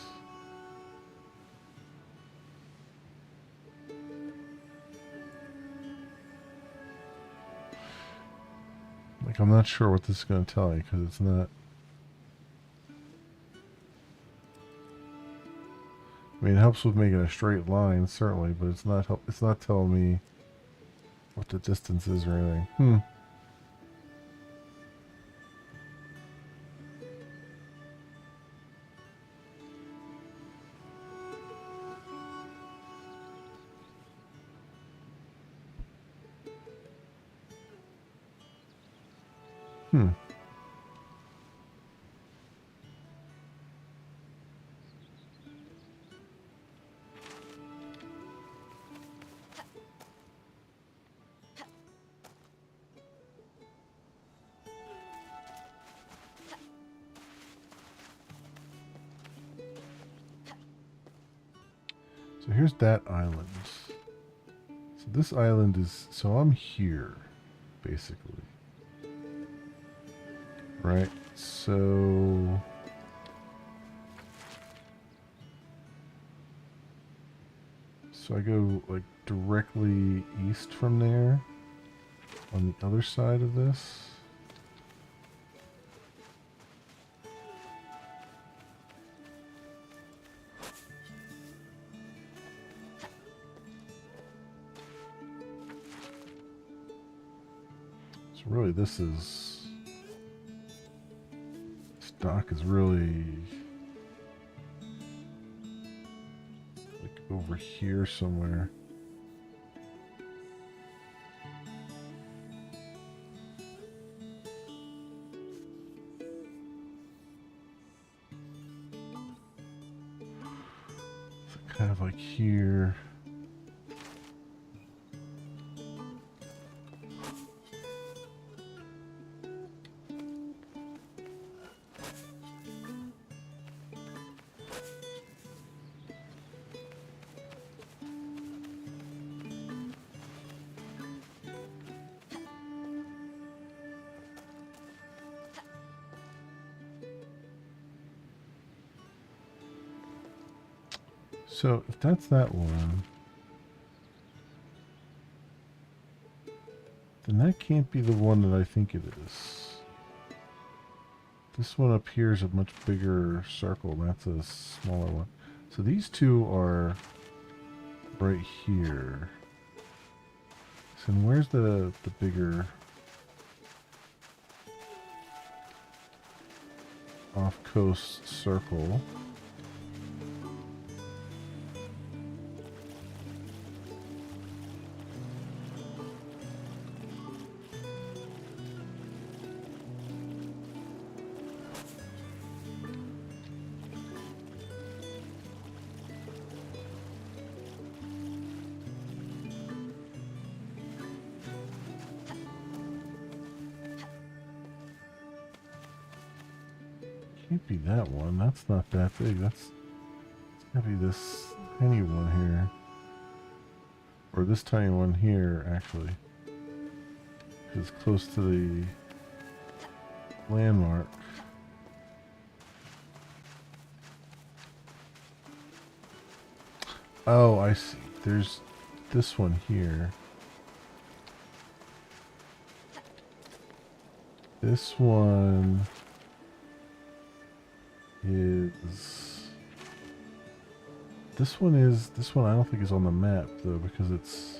Like, I'm not sure what this is going to tell me because it's not. I mean, it helps with making a straight line, certainly, but it's not telling me what the distance is or anything. So here's that island. So this island is, so I'm here, basically. Right, so I go like directly east from there on the other side of this. So really this dock is really like over here somewhere. So kind of like here. So if that's that one, then that can't be the one that I think it is. This one up here is a much bigger circle. That's a smaller one. So these two are right here. So where's the bigger off-coast circle? Can't be that one. That's not that big. It's gotta be this tiny one here. Or this tiny one here, actually. It's close to the landmark. Oh, I see. There's this one here. This one is... This one I don't think is on the map, though, because it's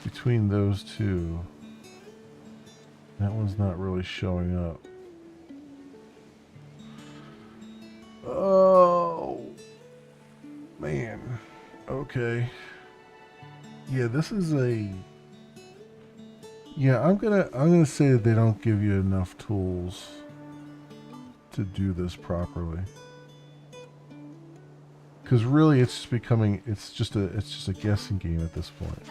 between those two. That one's not really showing up. Oh, man. Okay. Yeah, this is a... Yeah, I'm gonna say that they don't give you enough tools to do this properly. Because really, it's just becoming... It's just a guessing game at this point,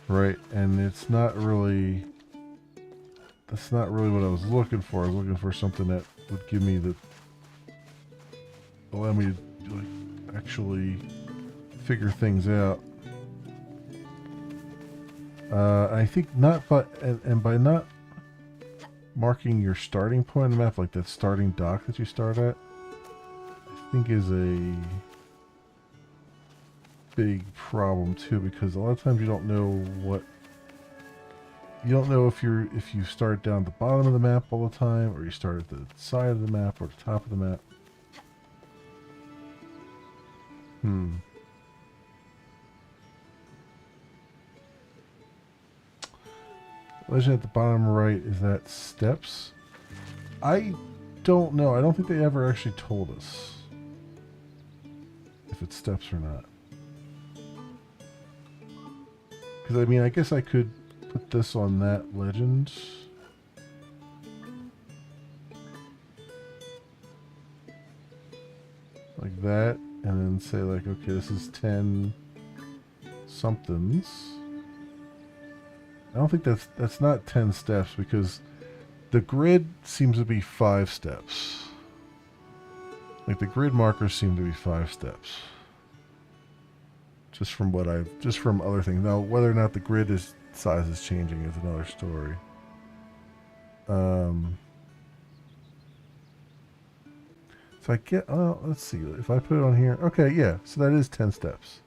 right? And it's not really... That's not really what I was looking for. I was looking for something that would give me the... Allow me to like, actually figure things out. I think not, but and by not marking your starting point on the map, like that starting dock that you start at, I think is a big problem too, because a lot of times you don't know what... You don't know if you start down the bottom of the map all the time, or you start at the side of the map, or the top of the map. Legend at the bottom right, is that steps? I don't know. I don't think they ever actually told us if it's steps or not. Because, I mean, I guess I could put this on that legend. Like that. And then say, like, okay, this is 10 somethings. I don't think that's not 10 steps, because the grid seems to be 5 steps. Like the grid markers seem to be 5 steps. Just from other things. Now, whether or not the grid size is changing is another story. So I get, let's see, if I put it on here, okay, yeah, so that is 10 steps.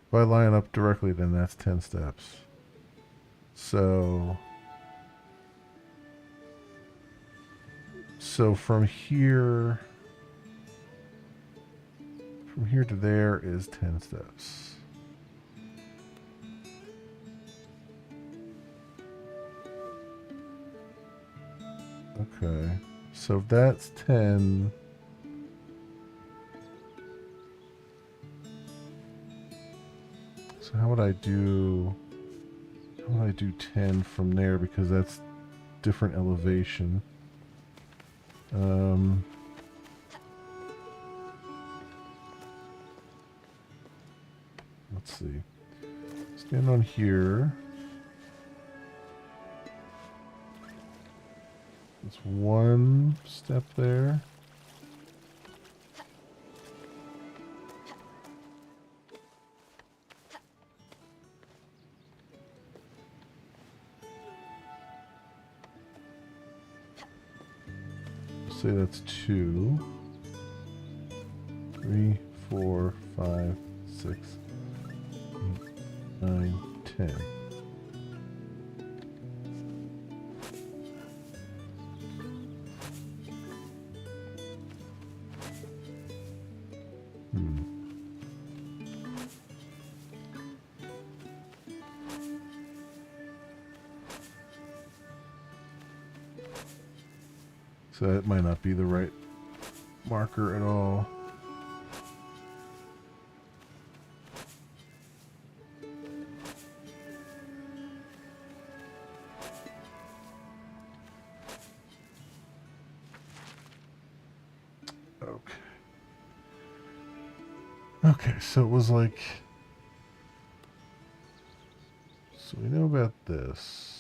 If I line up directly, then that's 10 steps. So from here to there is 10 steps. Okay, so if that's 10, So how would I do 10 from there, because that's different elevation. Let's see. Stand on here. It's one step there. Say that's 2, 3, 4, 5, 6, 8, 9, 10. So that might not be the right marker at all. Okay. Okay, so it was like... So we know about this.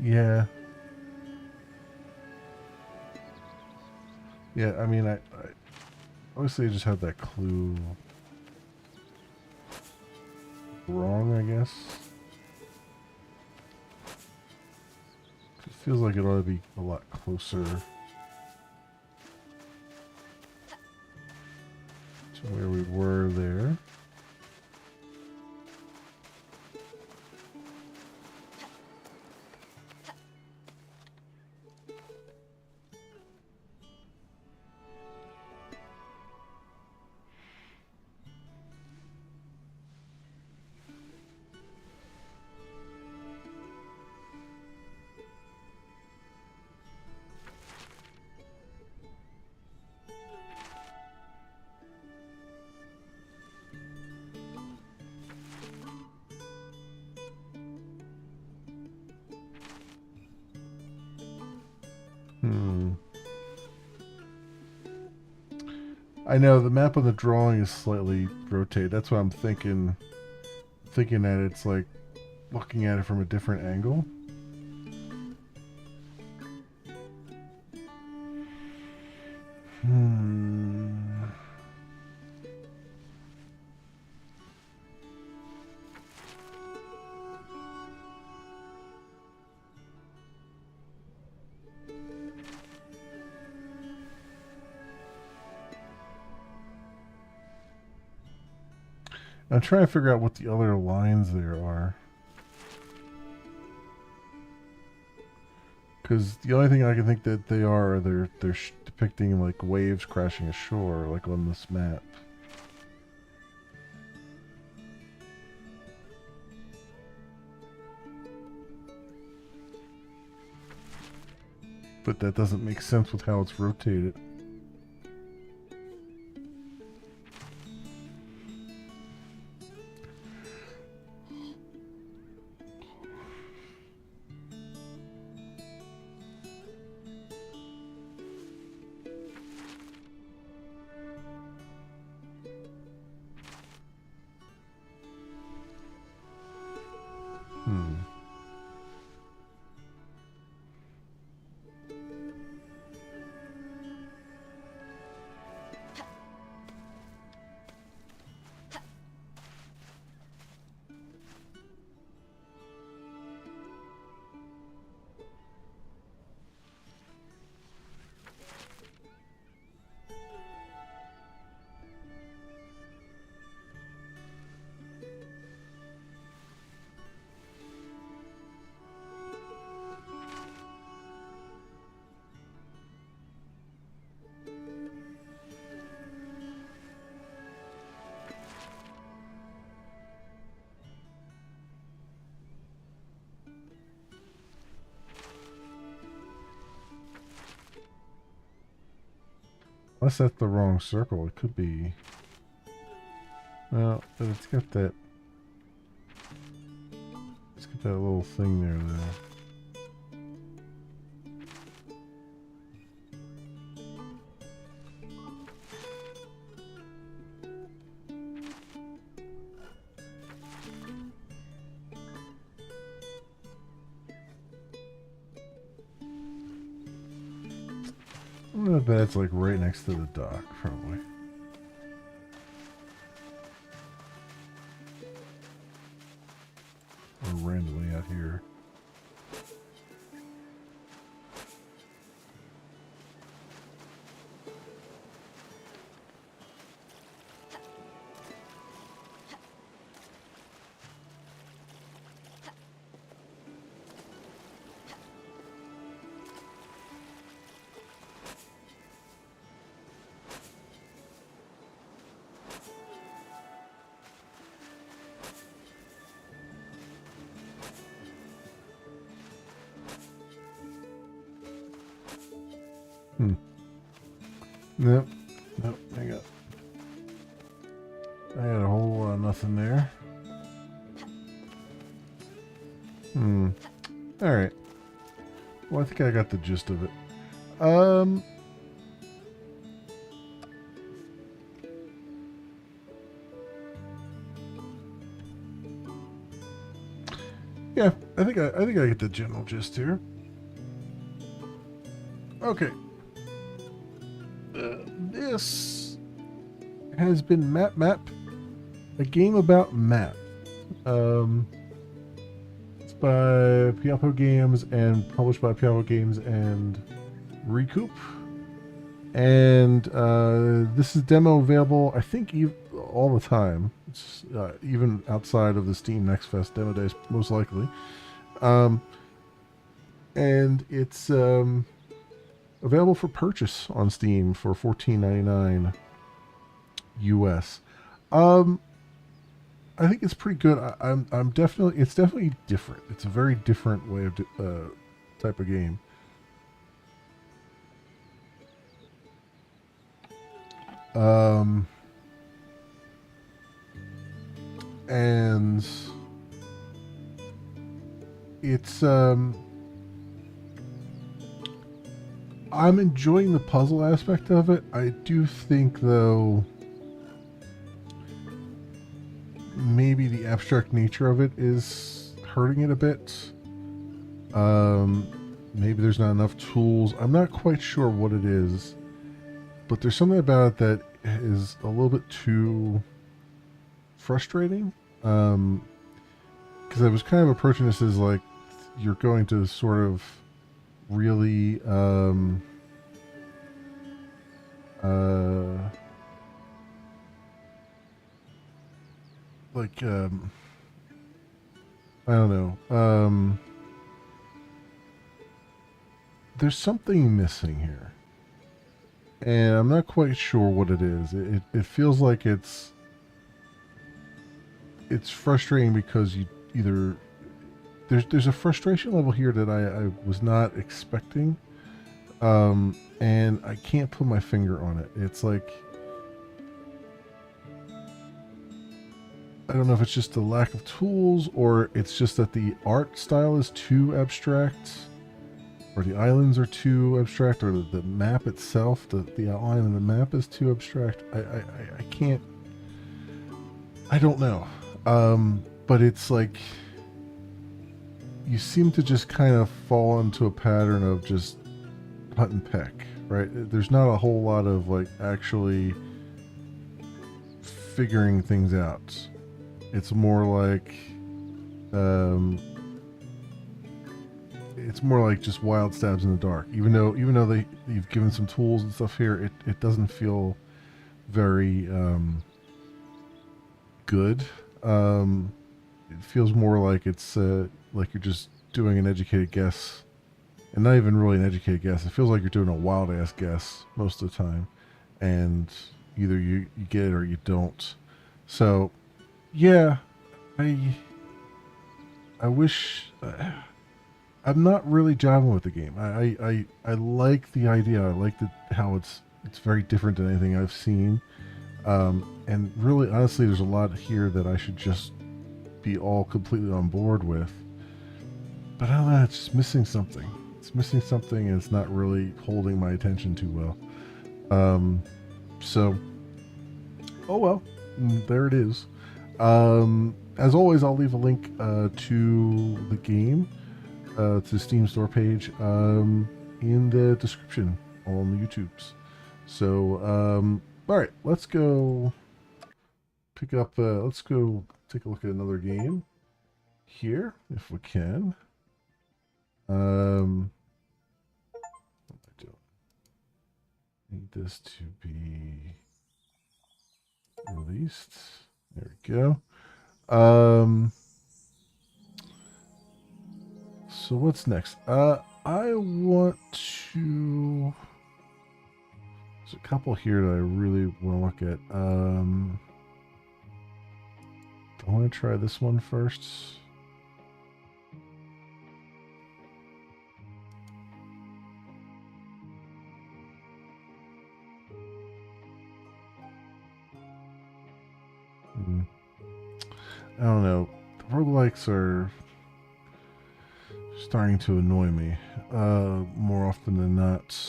Yeah. Yeah, I mean, I obviously I just had that clue wrong, I guess. It feels like it ought to be a lot closer to where we were there. I know the map on the drawing is slightly rotated. That's what I'm thinking. Thinking that it's like looking at it from a different angle. I'm trying to figure out what the other lines there are. Because the only thing I can think that they are, they're depicting like waves crashing ashore, like on this map. But that doesn't make sense with how it's rotated. Unless that's the wrong circle, it could be. Well, but it's got that. It's got that little thing there, though. I bet it's like right next to the dock, probably. Or randomly out here. Nope. Nope. I got a whole lot of nothing there. Alright. Well, I think I got the gist of it. Yeah, I think I get the general gist here. Okay. This has been Map, a game about map. It's by Piapo Games and published by Piapo Games and Recoup. And this is demo available, I think, all the time. It's even outside of the Steam Next Fest demo days, most likely. And it's available for purchase on Steam for $14.99 US. I think it's pretty good. It's definitely different. It's a very different way of type of game. And it's I'm enjoying the puzzle aspect of it. I do think, though, maybe the abstract nature of it is hurting it a bit. Maybe there's not enough tools. I'm not quite sure what it is, but there's something about it that is a little bit too frustrating. Because I was kind of approaching this as like you're going to sort of really I don't know. There's something missing here, and I'm not quite sure what it is. It feels like it's frustrating because you either there's a frustration level here that I was not expecting, and I can't put my finger on it. It's like, I don't know if it's just the lack of tools, or it's just that the art style is too abstract, or the islands are too abstract, or the map itself, the outline of the map is too abstract. I can't, I don't know. But it's like you seem to just kind of fall into a pattern of just hunt and peck, right? There's not a whole lot of like actually figuring things out. It's more like just wild stabs in the dark. Even though you've given some tools and stuff here, it doesn't feel very good. It feels more like it's like you're just doing an educated guess, and not even really an educated guess. It feels like you're doing a wild ass guess most of the time, and either you get it or you don't. So, yeah, I wish I'm not really jiving with the game. I like the idea. I like how it's It's very different than anything I've seen. And really, honestly, there's a lot here that I should just be all completely on board with. But I don't know, it's just missing something. It's missing something, and it's not really holding my attention too well. So, oh well, there it is. As always, I'll leave a link to the game, to the Steam store page, in the description on the YouTubes. So, all right, let's go pick up. Let's go take a look at another game here, if we can. What am I doing? Need this to be released. There we go. So what's next? I want to. There's a couple here that I really want to look at. I want to try this one first. I don't know. The roguelikes are starting to annoy me more often than not.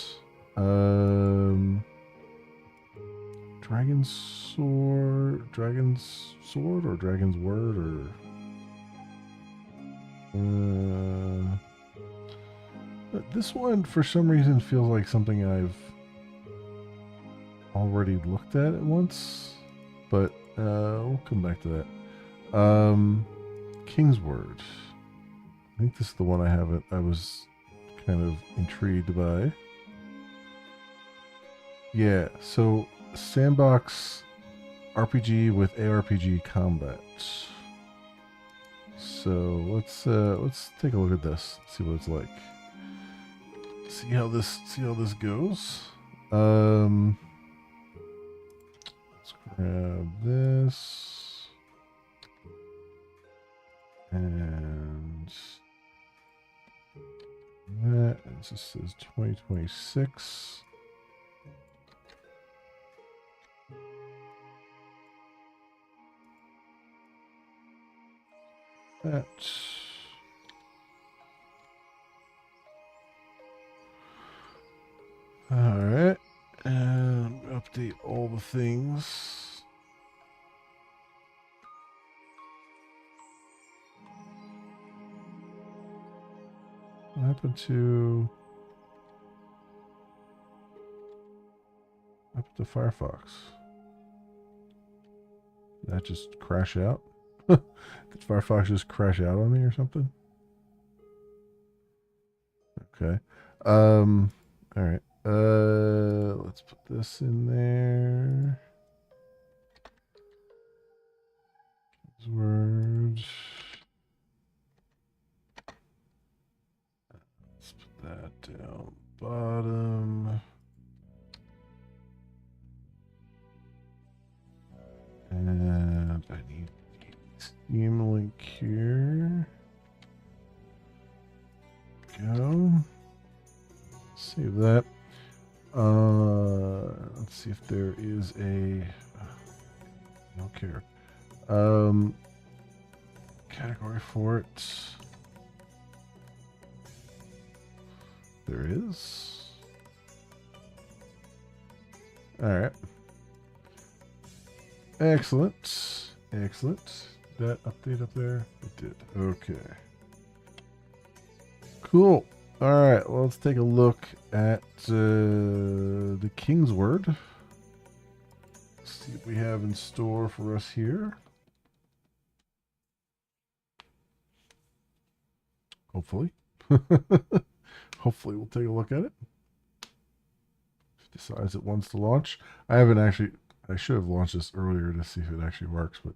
Dragon's Sword, or Dragon's Word, or this one for some reason feels like something I've already looked at once, but we'll come back to that. Kingsward. I think this is the one I was kind of intrigued by. Yeah, so sandbox RPG with ARPG combat. So let's take a look at this. See what it's like. See how this goes. Let's grab this. And that, it just says 2026. That. Alright. And update all the things. What happened to Firefox? Did that just crash out? Did Firefox just crash out on me or something? Okay. All right. Let's put this in there. Words. Let's put that down bottom. And I need Steam link here. Go. Save that. Let's see if there is a. I don't care. Category for it. There is. All right. Excellent. Excellent. That update up there? It did. Okay. Cool. All right. Well, let's take a look at the Kingsward. See what we have in store for us here. Hopefully. Hopefully we'll take a look at it. If it decides it wants to launch. I should have launched this earlier to see if it actually works, but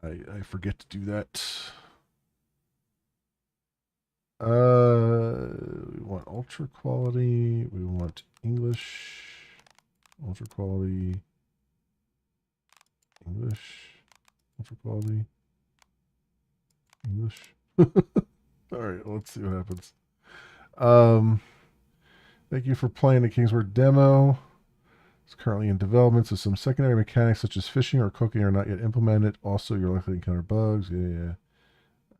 I forget to do that. We want ultra quality. We want English. Ultra quality. English. Ultra quality. English. All right, let's see what happens. Thank you for playing the Kingsward demo. It's currently in development, so some secondary mechanics such as fishing or cooking are not yet implemented. Also, you're likely to encounter bugs. Yeah.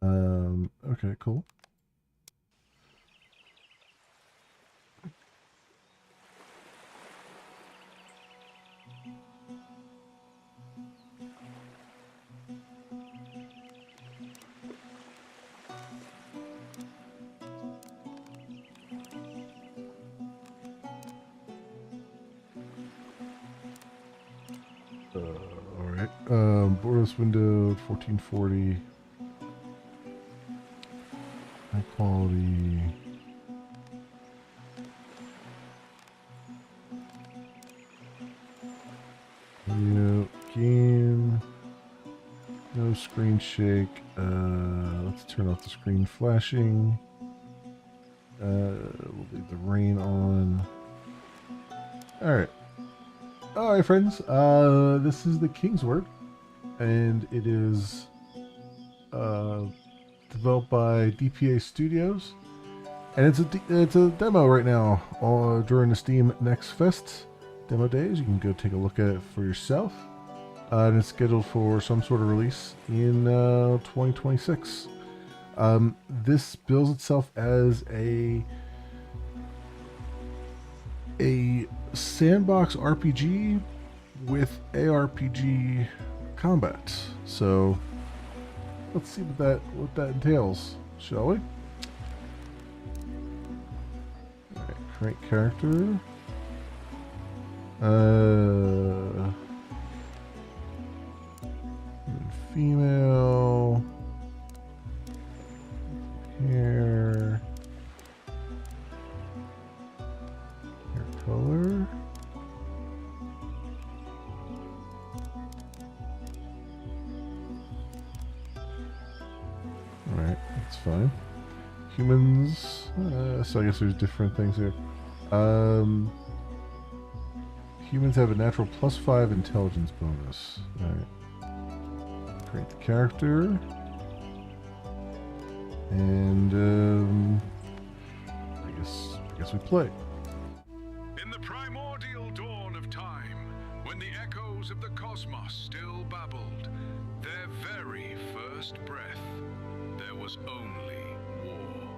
Okay, cool. All right. Borderless window, 1440. High quality. Video game. No screen shake. Let's turn off the screen flashing. We'll leave the rain on. Alright. Alright, friends. This is the Kingsward, and it is developed by DPA Studios. And it's a demo right now during the Steam Next Fest demo days. You can go take a look at it for yourself. And it's scheduled for some sort of release in 2026. This bills itself as a sandbox RPG with ARPG combat. So let's see what that entails, shall we? Alright, create character. Female. Hair. Hair color. Alright, that's fine. Humans. So I guess there's different things here. Humans have a natural +5 intelligence bonus. Alright. Create the character. And I guess we play. In the primordial dawn of time, when the echoes of the cosmos still babbled their very first breath, there was only war.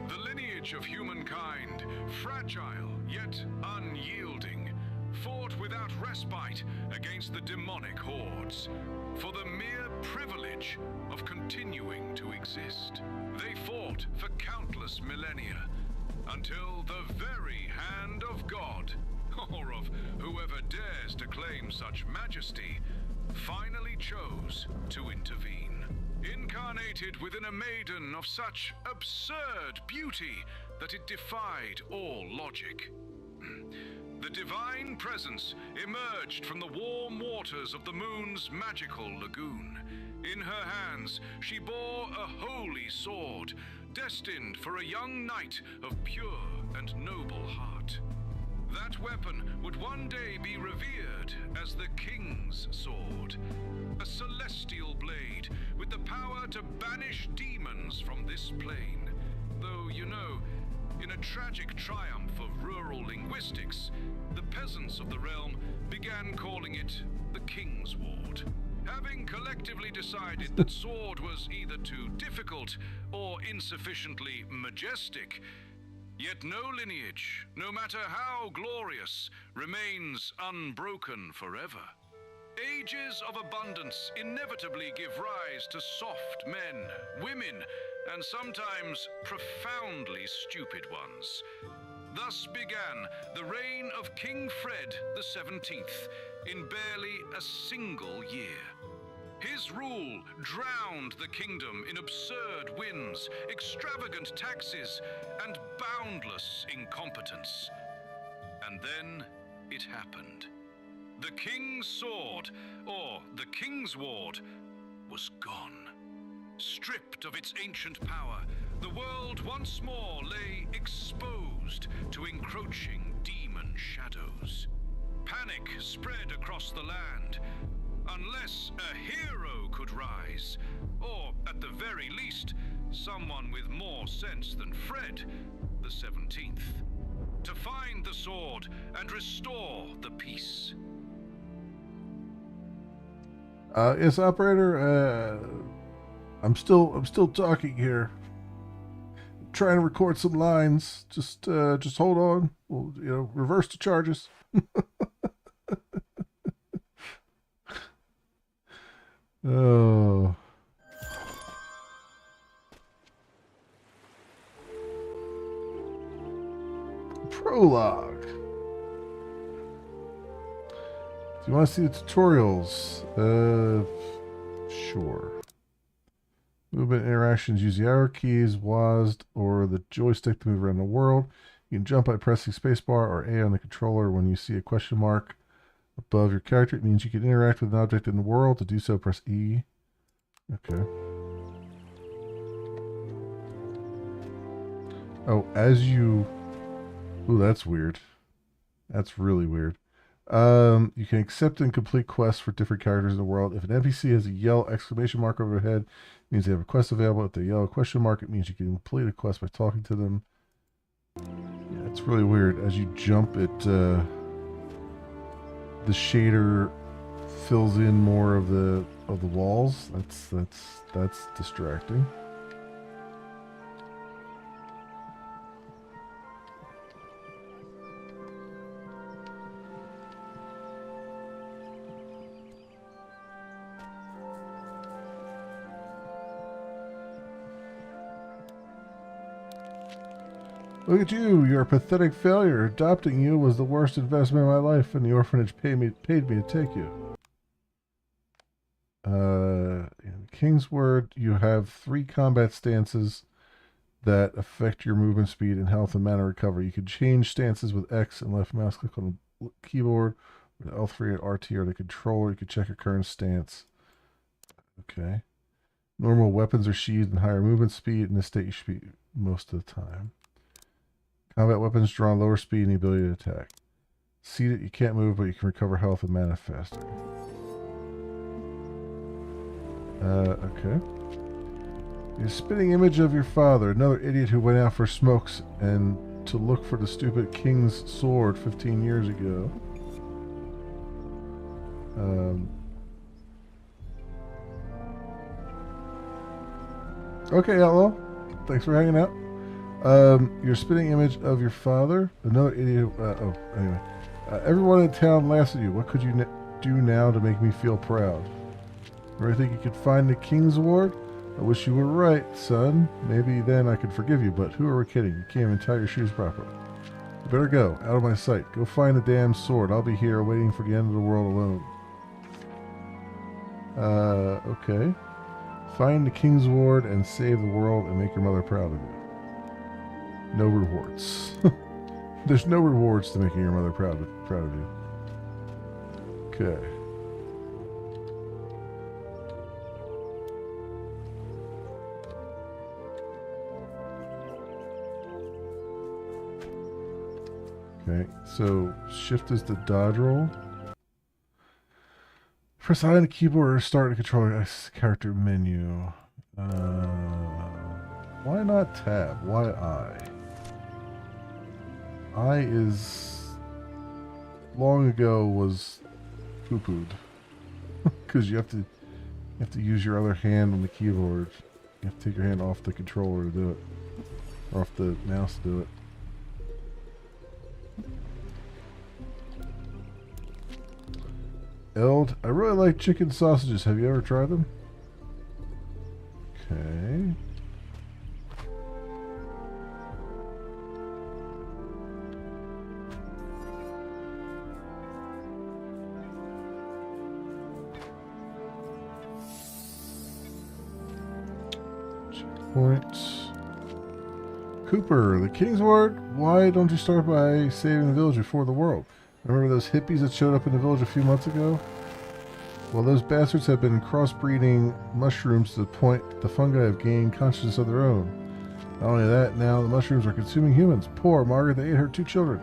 The lineage of humankind, fragile yet unyielding, fought without respite against the demonic hordes for the mere privilege of continuing to exist. They fought for countless millennia until the very hand of God, or of whoever dares to claim such majesty, finally chose to intervene. Incarnated within a maiden of such absurd beauty that it defied all logic. The divine presence emerged from the warm waters of the moon's magical lagoon. In her hands, she bore a holy sword, destined for a young knight of pure and noble heart. That weapon would one day be revered as the King's Sword, a celestial blade with the power to banish demons from this plane. Though, you know, in a tragic triumph of rural linguistics, the peasants of the realm began calling it the Kingsward, having collectively decided that sword was either too difficult or insufficiently majestic. Yet no lineage, no matter how glorious, remains unbroken forever. Ages of abundance inevitably give rise to soft men, women, and sometimes profoundly stupid ones. Thus began the reign of King Fred the 17th in barely a single year. His rule drowned the kingdom in absurd whims, extravagant taxes, and boundless incompetence. And then it happened. The King's Sword, or the Kingsward, was gone. Stripped of its ancient power, the world once more lay exposed to encroaching demon shadows. Panic spread across the land. Unless a hero could rise, or at the very least, someone with more sense than Fred the 17th. to find the sword and restore the peace. Yes, operator. I'm still talking here. Trying to record some lines. Just hold on. We'll, reverse the charges. Oh. Prologue. Do you want to see the tutorials? Sure. Movement interactions. Use the arrow keys, WASD, or the joystick to move around the world. You can jump by pressing spacebar or A on the controller. When you see a question mark above your character, it means you can interact with an object in the world. To do so, press E. Okay. Oh, as you... Ooh, that's weird. That's really weird. You can accept and complete quests for different characters in the world. If an NPC has a yellow exclamation mark over their head, it means they have a quest available. If they yellow question mark, it means you can complete a quest by talking to them. Yeah, it's really weird. As you jump, the shader fills in more of the walls. That's distracting. Look at you, you're a pathetic failure. Adopting you was the worst investment of my life, and the orphanage paid me to take you. In Kingsward, you have 3 combat stances that affect your movement speed and health and mana recovery. You can change stances with X and left mouse click on the keyboard, with L3 and RT or the controller. You can check your current stance. Okay. Normal weapons are sheathed and higher movement speed. In this state, you should be most of the time. Combat weapons draw lower speed and the ability to attack. Seated, you can't move, but you can recover health and mana faster. Okay. A spitting image of your father, another idiot who went out for smokes and to look for the stupid king's sword 15 years ago. Okay, Outlaw. Thanks for hanging out. Your spitting image of your father, another idiot. Anyway. Everyone in town laughs at you. What could you do now to make me feel proud? Or I think you could find the Kingsward? I wish you were right, son. Maybe then I could forgive you, but who are we kidding? You can't even tie your shoes properly. You better go. Out of my sight. Go find the damn sword. I'll be here waiting for the end of the world alone. Okay. Find the Kingsward and save the world and make your mother proud of you. No rewards. There's no rewards to making your mother proud of you. Okay. Okay, so shift is the dodge roll. Press I on the keyboard or start the controller character menu. Why not tab? Why I? I is long ago was poo-pooed because you have to use your other hand on the keyboard. You have to take your hand off the controller to do it, or off the mouse to do it. Eld, I really like chicken sausages. Have you ever tried them? Okay. Checkpoints. Cooper, the Kingsward. Why don't you start by saving the village before the world? Remember those hippies that showed up in the village a few months ago? Well, those bastards have been crossbreeding mushrooms to the point that the fungi have gained consciousness of their own. Not only that, now the mushrooms are consuming humans. Poor Margaret, they ate her 2 children.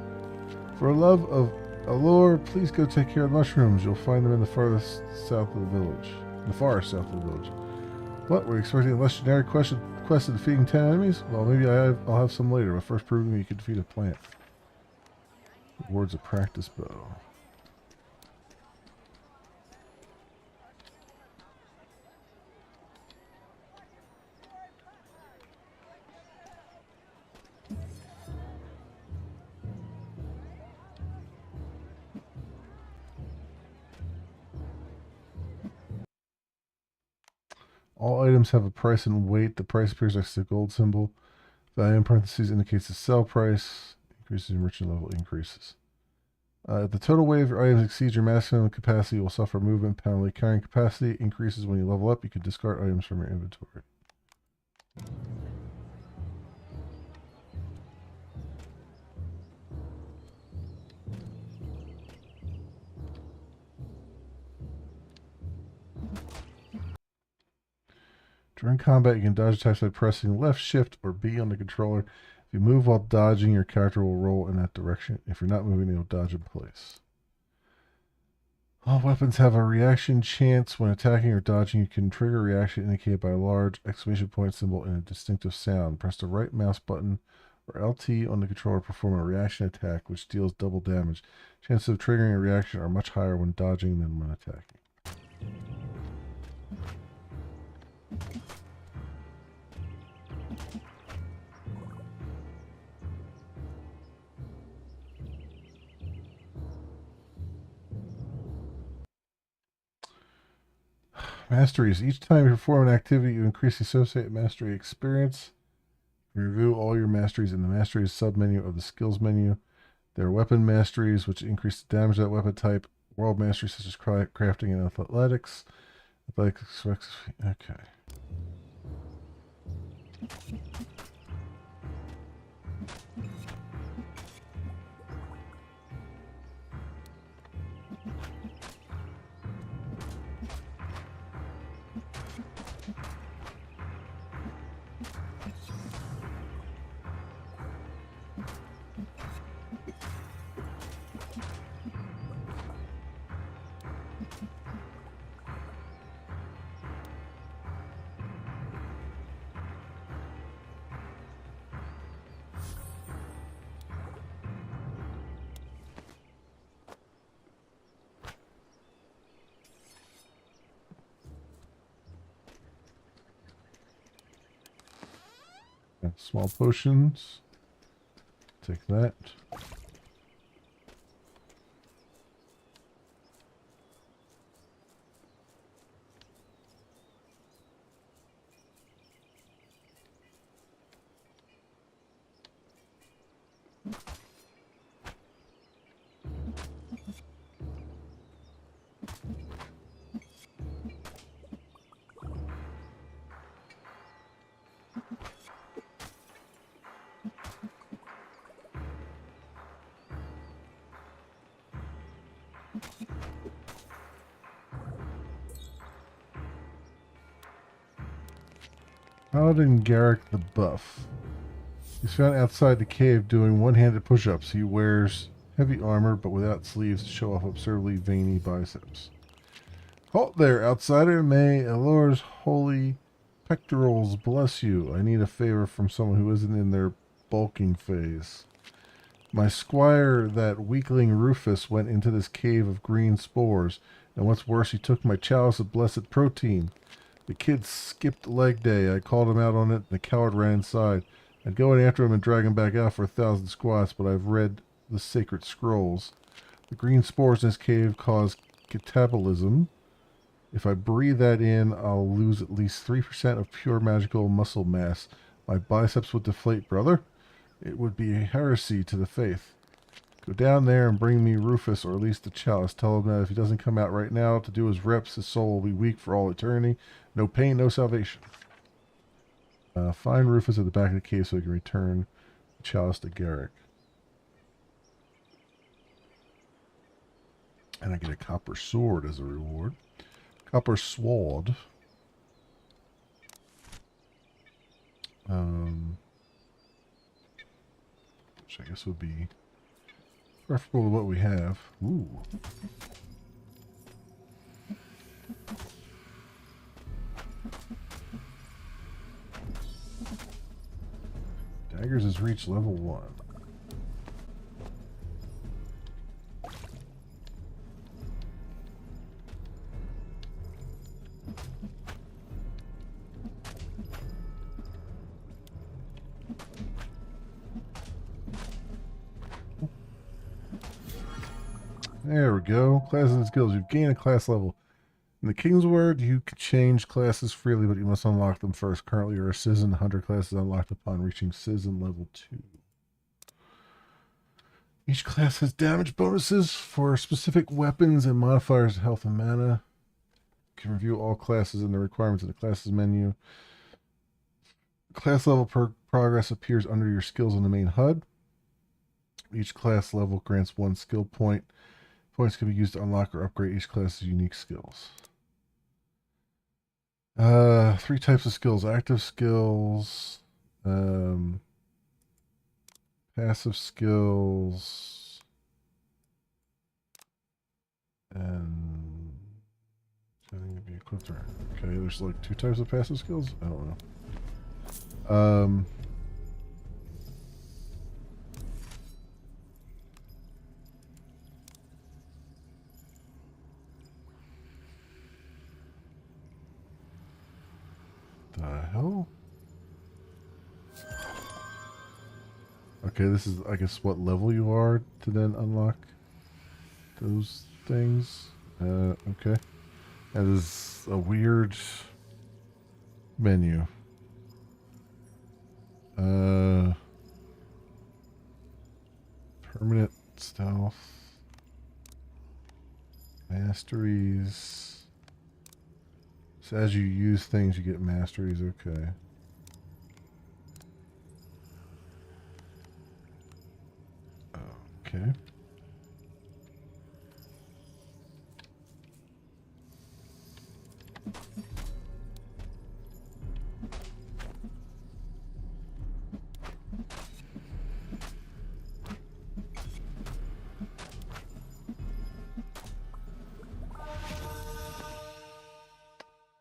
For love of allure, please go take care of the mushrooms. You'll find them in the farthest south of the village. The far south of the village. What? Were you expecting a legendary quest of defeating 10 enemies? Well, maybe I'll have some later, but first prove me you can defeat a plant. Rewards a practice bow. All items have a price and weight. The price appears next to the gold symbol. Value in parentheses indicates the sell price. Increases your merchant level increases. If the total weight of your items exceeds your maximum capacity, you will suffer a movement penalty. Carrying capacity increases when you level up. You can discard items from your inventory. During combat, you can dodge attacks by pressing left, shift, or B on the controller. If you move while dodging, your character will roll in that direction. If you're not moving, it'll dodge in place. All weapons have a reaction chance. When attacking or dodging, you can trigger a reaction indicated by a large exclamation point symbol and a distinctive sound. Press the right mouse button or LT on the controller to perform a reaction attack, which deals double damage. Chances of triggering a reaction are much higher when dodging than when attacking. Masteries. Each time you perform an activity, you increase the associated mastery experience. Review all your masteries in the masteries submenu of the skills menu. There are weapon masteries, which increase the damage of that weapon type. World masteries, such as crafting and athletics. Okay. Small potions. Take that. Paladin Garrick the Buff. He's found outside the cave doing one-handed push-ups. He wears heavy armor, but without sleeves to show off absurdly veiny biceps. Halt there, outsider. May Elor's holy pectorals bless you. I need a favor from someone who isn't in their bulking phase. My squire, that weakling Rufus, went into this cave of green spores, and what's worse, he took my chalice of blessed protein. The kid skipped leg day. I called him out on it, and the coward ran inside. I'd go in after him and drag him back out for 1,000 squats, but I've read the sacred scrolls. The green spores in this cave cause catabolism. If I breathe that in, I'll lose at least 3% of pure magical muscle mass. My biceps would deflate, brother. It would be a heresy to the faith. Go down there and bring me Rufus, or at least the chalice. Tell him that if he doesn't come out right now to do his reps, his soul will be weak for all eternity. No pain, no salvation. Find Rufus at the back of the cave so he can return the chalice to Garrick. And I get a copper sword as a reward. Copper sword. Which I guess would be preferable to what we have. Ooh. Daggers has reached level 1. There we go. Classes and skills. You've gained a class level. In the Kingsward, you can change classes freely, but you must unlock them first. Currently, you're a Citizen Hunter class is unlocked upon reaching Citizen level 2. Each class has damage bonuses for specific weapons and modifiers of health and mana. You can review all classes and the requirements in the classes menu. Class level progress appears under your skills on the main HUD. Each class level grants 1 skill point. Points can be used to unlock or upgrade each class's unique skills. 3 types of skills: active skills, passive skills, and I think it'd be equipped. Okay, there's like 2 types of passive skills. I don't know. The hell? Okay, this is, I guess, what level you are to then unlock those things. Okay. That is a weird menu. Permanent stealth. Masteries. So as you use things, you get masteries. Okay. Okay.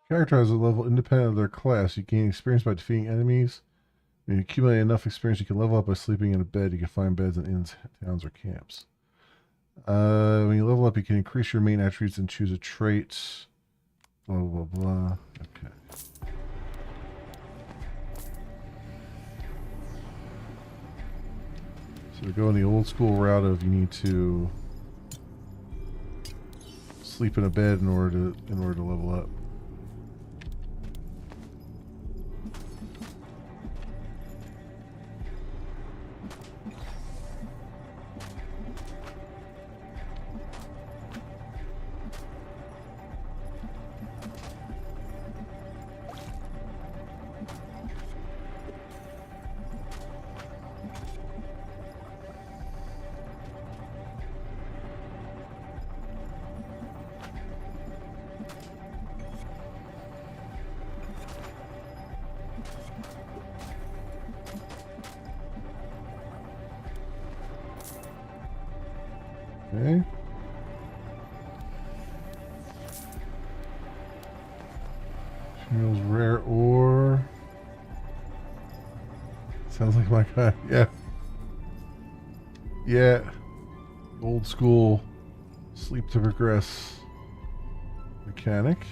Character has a level independent of their class. You gain experience by defeating enemies. When you accumulate enough experience, you can level up by sleeping in a bed. You can find beds in inns, towns, or camps. When you level up, you can increase your main attributes and choose a trait. Blah, blah, blah. Okay. So we're going the old school route of you need to sleep in a bed in order to level up. Okay. Feels rare ore. Sounds like my guy. Yeah. Yeah. Old school sleep to progress mechanic.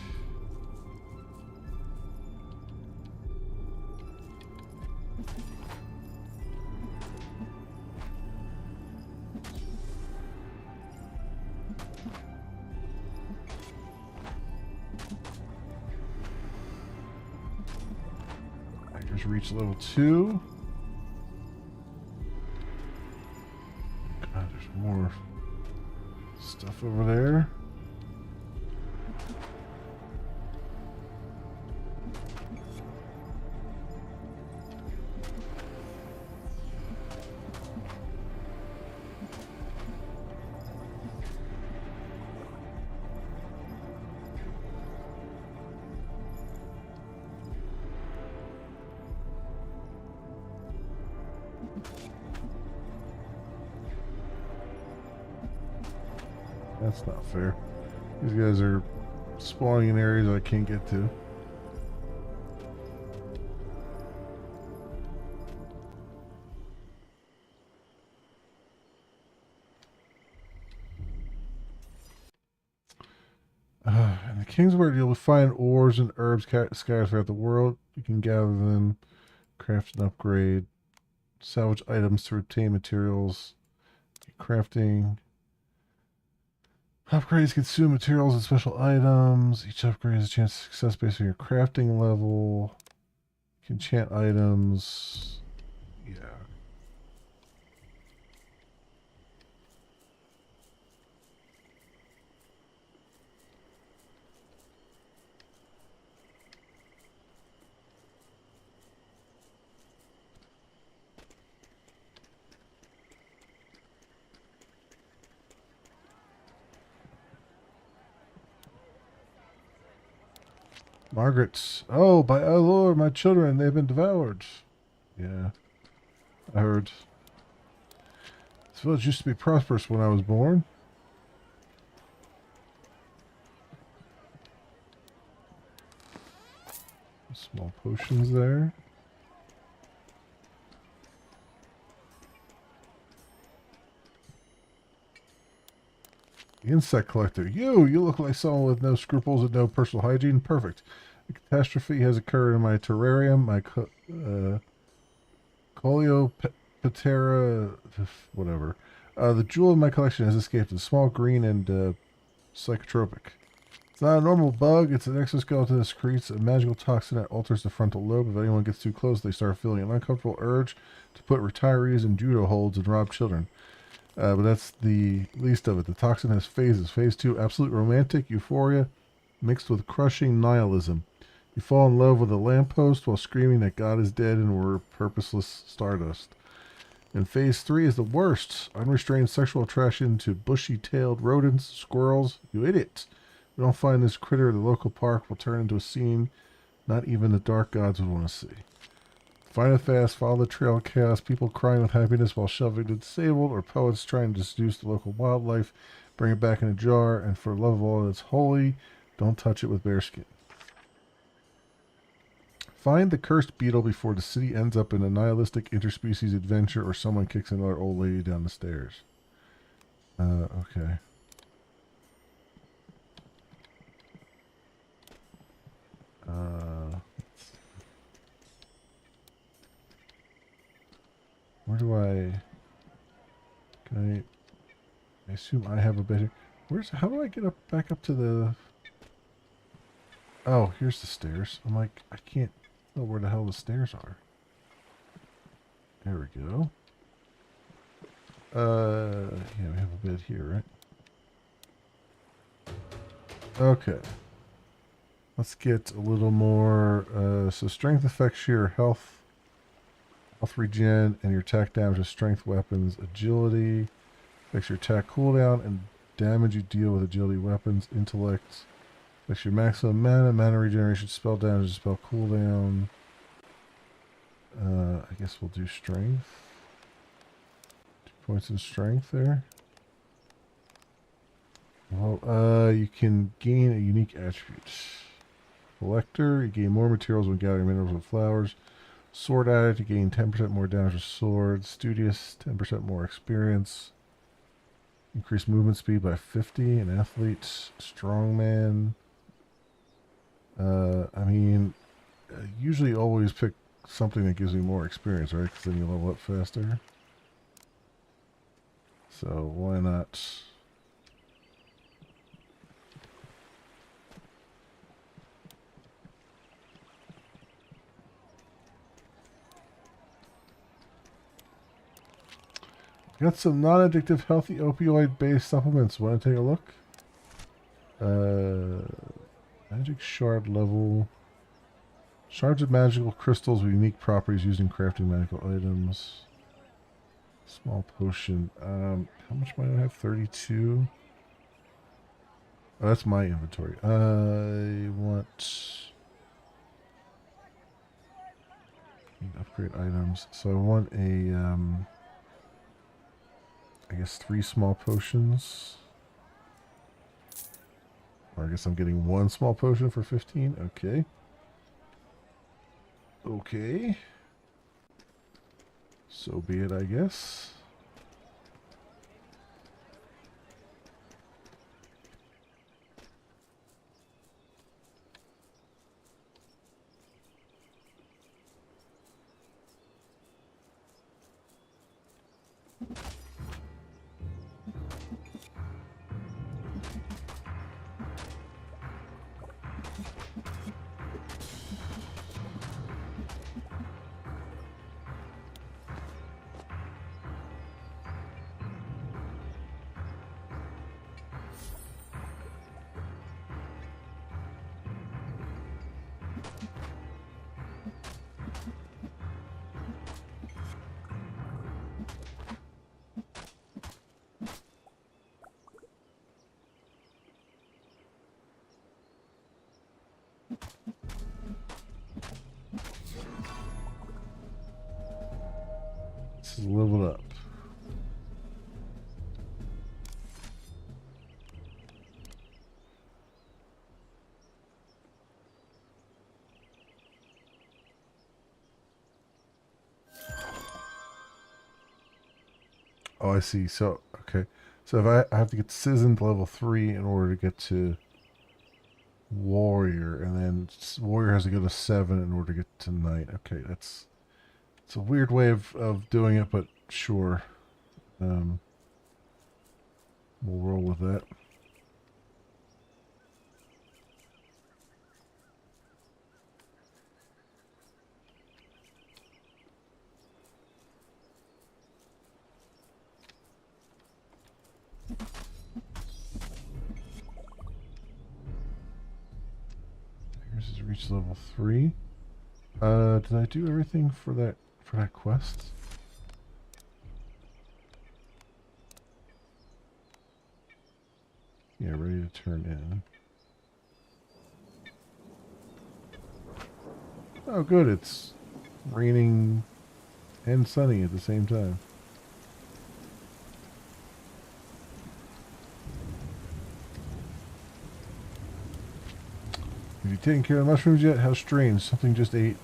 Reach level 2. God, there's more stuff over there. That's not fair. These guys are spawning in areas I can't get to. In the Kingsward, you'll find ores and herbs scattered throughout the world. You can gather them, craft and upgrade, salvage items to obtain materials, crafting. Upgrades consume materials and special items. Each upgrade has a chance of success based on your crafting level. You can enchant items. Yeah. Margaret's. Oh, by our Lord, my children, they've been devoured. Yeah, I heard. This village used to be prosperous when I was born. Small potions there. The insect collector. You look like someone with no scruples and no personal hygiene. Perfect. A catastrophe has occurred in my terrarium. My Coleoptera, whatever. The jewel of my collection has escaped. It's small, green, and psychotropic. It's not a normal bug. It's an exoskeleton that secretes a magical toxin that alters the frontal lobe. If anyone gets too close, they start feeling an uncomfortable urge to put retirees in judo holds and rob children. But that's the least of it. The toxin has phases. Phase 2, absolute romantic euphoria mixed with crushing nihilism. You fall in love with a lamppost while screaming that God is dead and we're purposeless stardust. And phase 3 is the worst. Unrestrained sexual attraction to bushy-tailed rodents, squirrels. You idiot. If we don't find this critter, the local park will turn into a scene not even the dark gods would want to see. Find it fast, follow the trail of chaos, people crying with happiness while shoving the disabled, or poets trying to seduce the local wildlife, bring it back in a jar, and for love of all that's holy, don't touch it with bearskin. Find the cursed beetle before the city ends up in a nihilistic interspecies adventure or someone kicks another old lady down the stairs. Okay. Where do I... Can I assume I have a better... How do I get up back up to the... Oh, here's the stairs. I'm like, I can't know where the hell the stairs are. There we go. Yeah, we have a bed here, right? Okay. Let's get a little more, so strength affects your health regen, and your attack damage with strength weapons. Agility affects your attack cooldown and damage you deal with agility weapons. Intellect affects your maximum mana regeneration, spell damage, spell cooldown. I guess we'll do strength. 2 points in strength there. Well, you can gain a unique attribute. Collector, you gain more materials when gathering minerals and flowers. Sword addict, you gain 10% more damage with sword. Studious, 10% more experience. Increase movement speed by 50. An athlete, strongman. I mean, usually always pick something that gives me more experience, right? Because then you level up faster. So why not? Got some non-addictive, healthy opioid-based supplements. Want to take a look? Magic shard level. Shards of magical crystals with unique properties used in crafting magical items. Small potion. How much money do I have? 32. Oh, that's my inventory. I want... upgrade items. So I want a... I guess 3 small potions. Or I guess I'm getting 1 small potion for 15. Okay. Okay. So be it, I guess. This is leveled up. Oh, I see. So, okay. So if I have to get Citizen to level 3 in order to get to Warrior, and then Warrior has to go to 7 in order to get to Knight. Okay, it's a weird way of doing it, but sure. We'll roll with that. Here's his reach level 3. Did I do everything for that quest? Yeah, ready to turn in. Oh, good. It's raining and sunny at the same time. Have you taken care of the mushrooms yet? How strange. Something just ate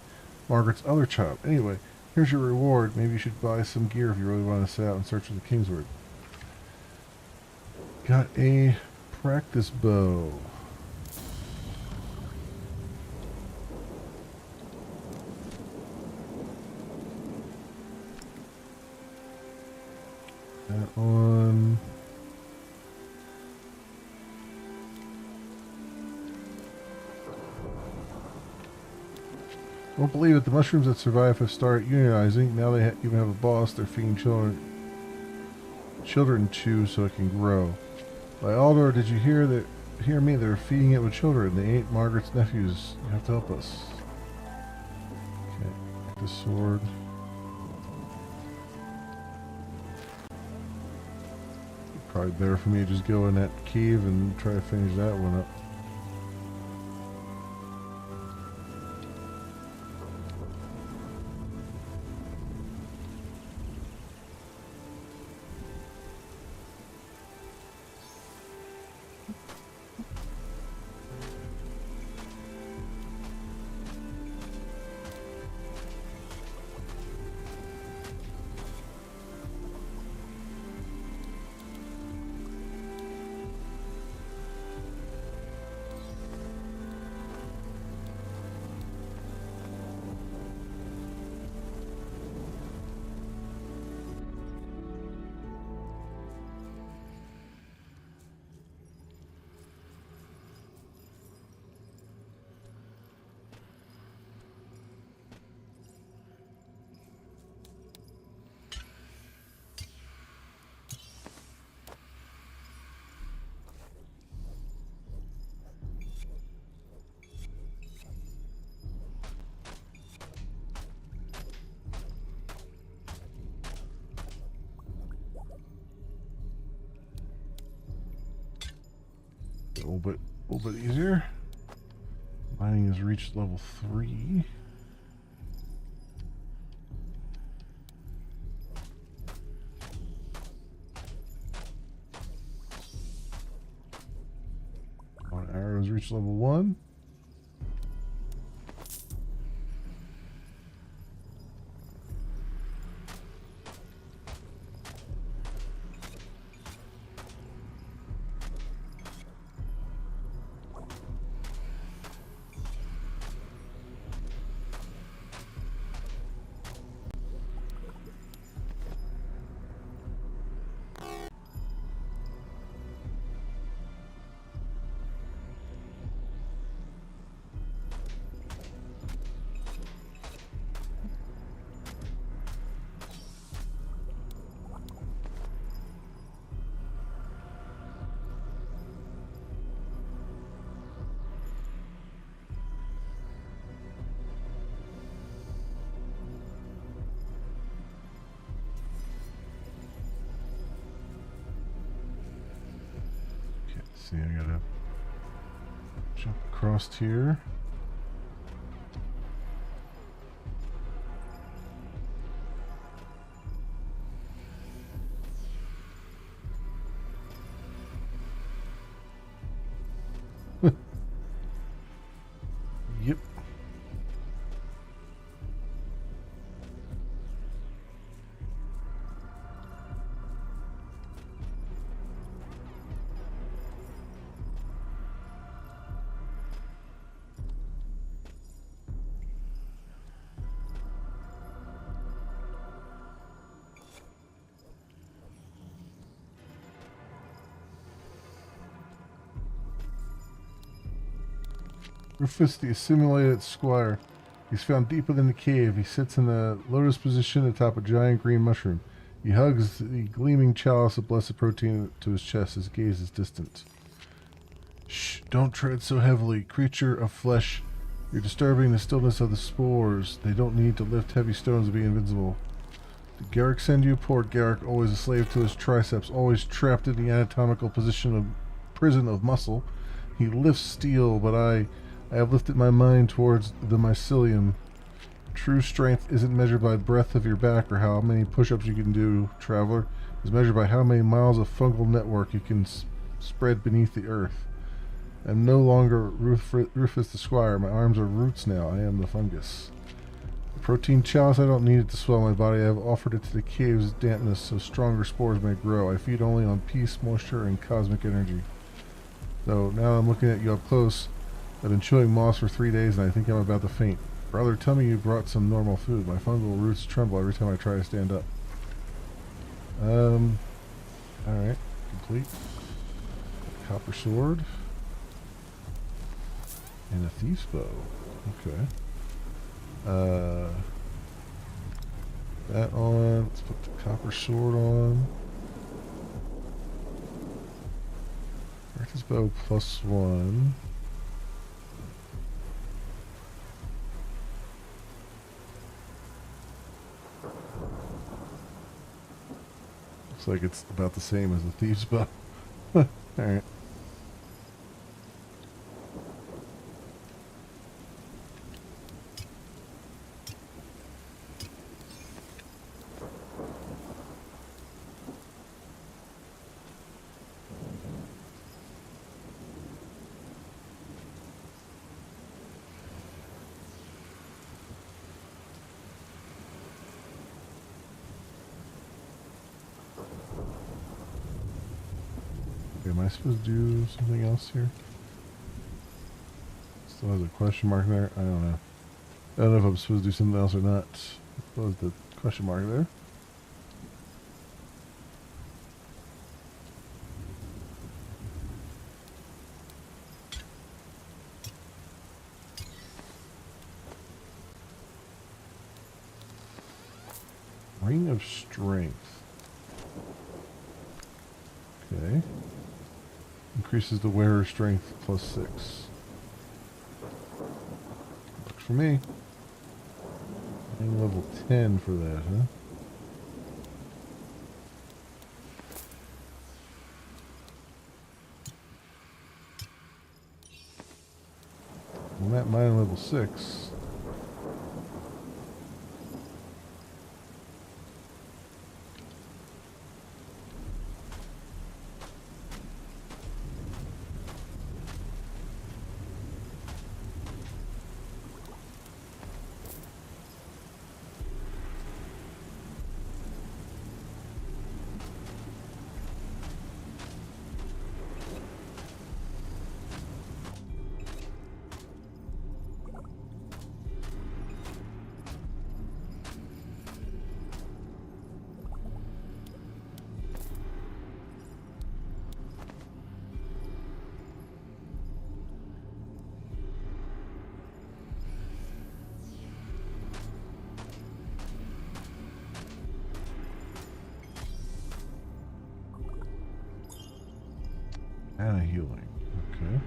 Margaret's other child. Anyway, here's your reward. Maybe you should buy some gear if you really want to set out in search of the Kingsward. Got a practice bow. That one. Won't believe it. The mushrooms that survive have started unionizing. Now they even have a boss. They're feeding children too, so it can grow. By Aldor, did you hear me? They're feeding it with children. They ate Margaret's nephews. You have to help us. Okay, get the sword. Probably better for me to just go in that cave and try to finish that one up. A little bit easier. Mining has reached level 3. One arrow has reached level 1. See, I gotta jump across here. Rufus, the assimilated squire. He's found deep within the cave. He sits in the lotus position atop a giant green mushroom. He hugs the gleaming chalice of blessed protein to his chest. His gaze is distant. Shh, don't tread so heavily. Creature of flesh, you're disturbing the stillness of the spores. They don't need to lift heavy stones to be invincible. Did Garrick send you? Poor Garrick, always a slave to his triceps, always trapped in the anatomical prison of muscle. He lifts steel, but I have lifted my mind towards the mycelium. True strength isn't measured by breadth of your back or how many push-ups you can do, traveler. It's measured by how many miles of fungal network you can spread beneath the earth. I'm no longer Rufus the Squire. My arms are roots now. I am the fungus. The protein chalice, I don't need it to swell my body. I have offered it to the cave's dampness so stronger spores may grow. I feed only on peace, moisture, and cosmic energy. So now I'm looking at you up close. I've been chewing moss for 3 days and I think I'm about to faint. Brother, tell me you brought some normal food. My fungal roots tremble every time I try to stand up. Alright. Complete. Copper sword. And a thief's bow. Okay. That on. Let's put the copper sword on. Arthur's bow +1. Looks like it's about the same as the thief's bow. Alright. Am I supposed to do something else here? Still has a question mark there? I don't know. I don't know if I'm supposed to do something else or not. What was the question mark there? Ring of Strength. Okay. Increases the wearer's strength +6. Works for me. I'm level 10 for that, huh? I'm at mine level 6. And a healing. Okay.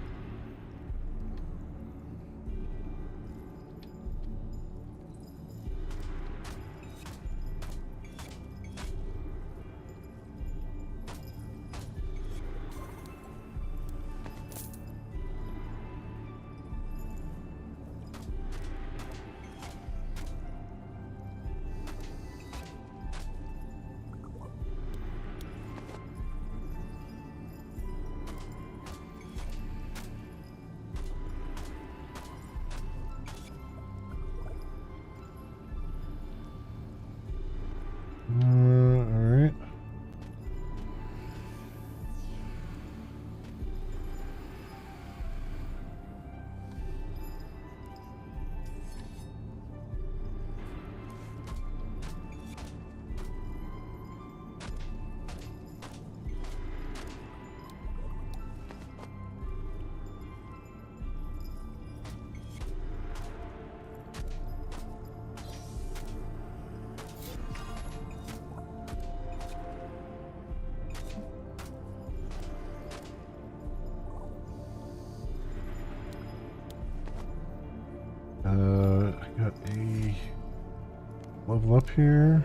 level up here.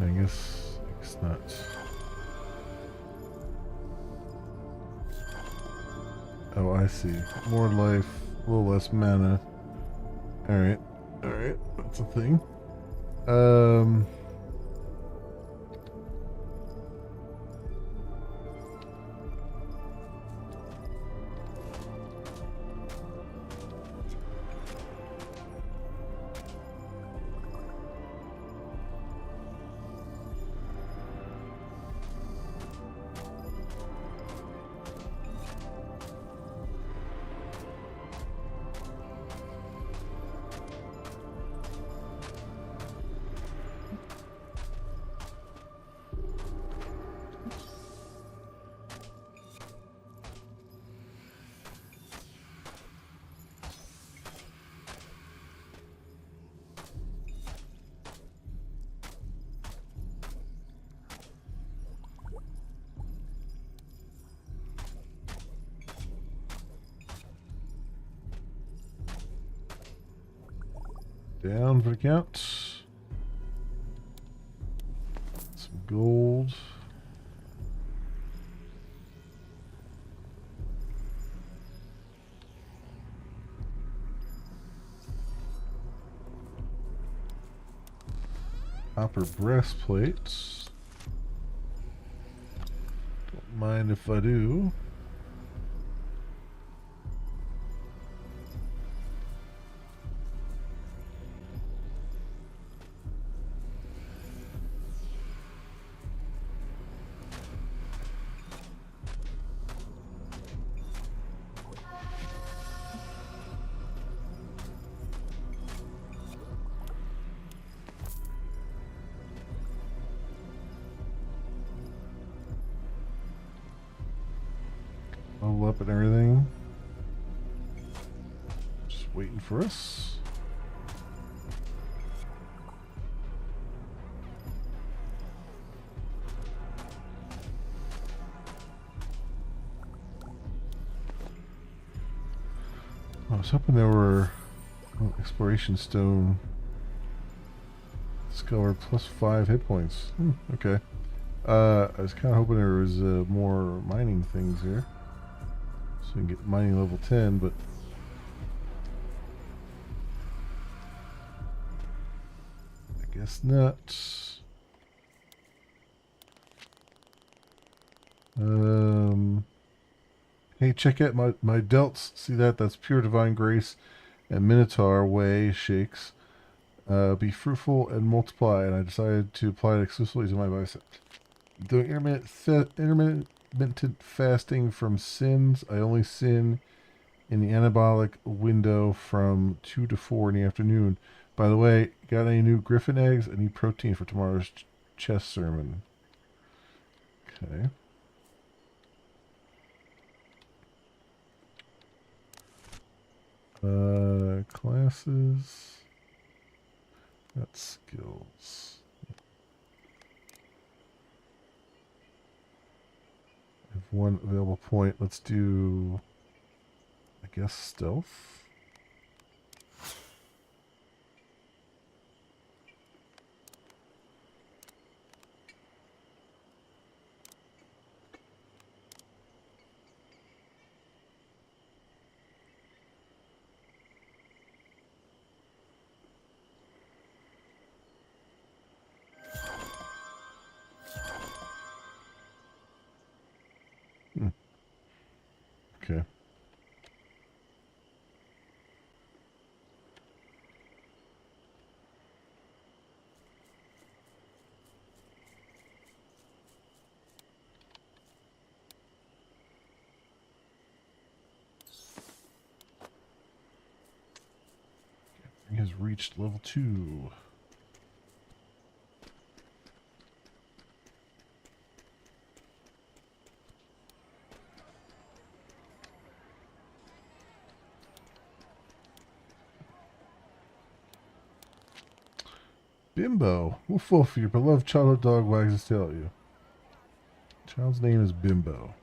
I guess not. Oh, I see. More life, a little less mana. Alright. Alright, that's a thing. Down for the count. Some gold. Copper breastplates. Don't mind if I do. Level up and everything. Just waiting for us. I was hoping there were exploration stone. Discover +5 hit points. Okay. I was kind of hoping there was more mining things here. So we can get mining level 10, but I guess not. Hey, check out my delts. See that? That's pure divine grace and Minotaur way shakes. Be fruitful and multiply, and I decided to apply it exclusively to my bicep. Doing intermittent fasting from sins. I only sin in the anabolic window from 2 to 4 in the afternoon. By the way, got any new griffin eggs? I need protein for tomorrow's chess sermon. Okay. Classes. That's skills. I have one available point. Let's do, I guess, stealth. Okay. He has reached level 2. Bimbo. Woof woof, your beloved childhood dog wags his tail at you. Child's name is Bimbo.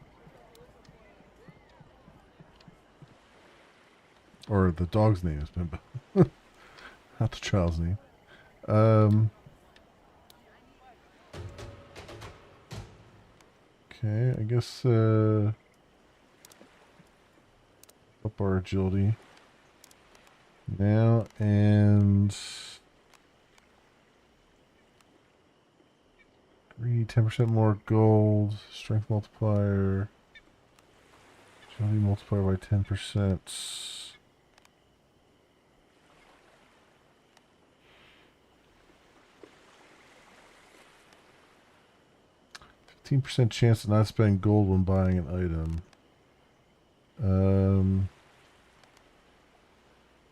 Or the dog's name is Bimbo. Not the child's name. Okay, I guess up our agility now, and 10% more gold, strength multiplier, agility multiplier by 10%. %, chance to not spend gold when buying an item.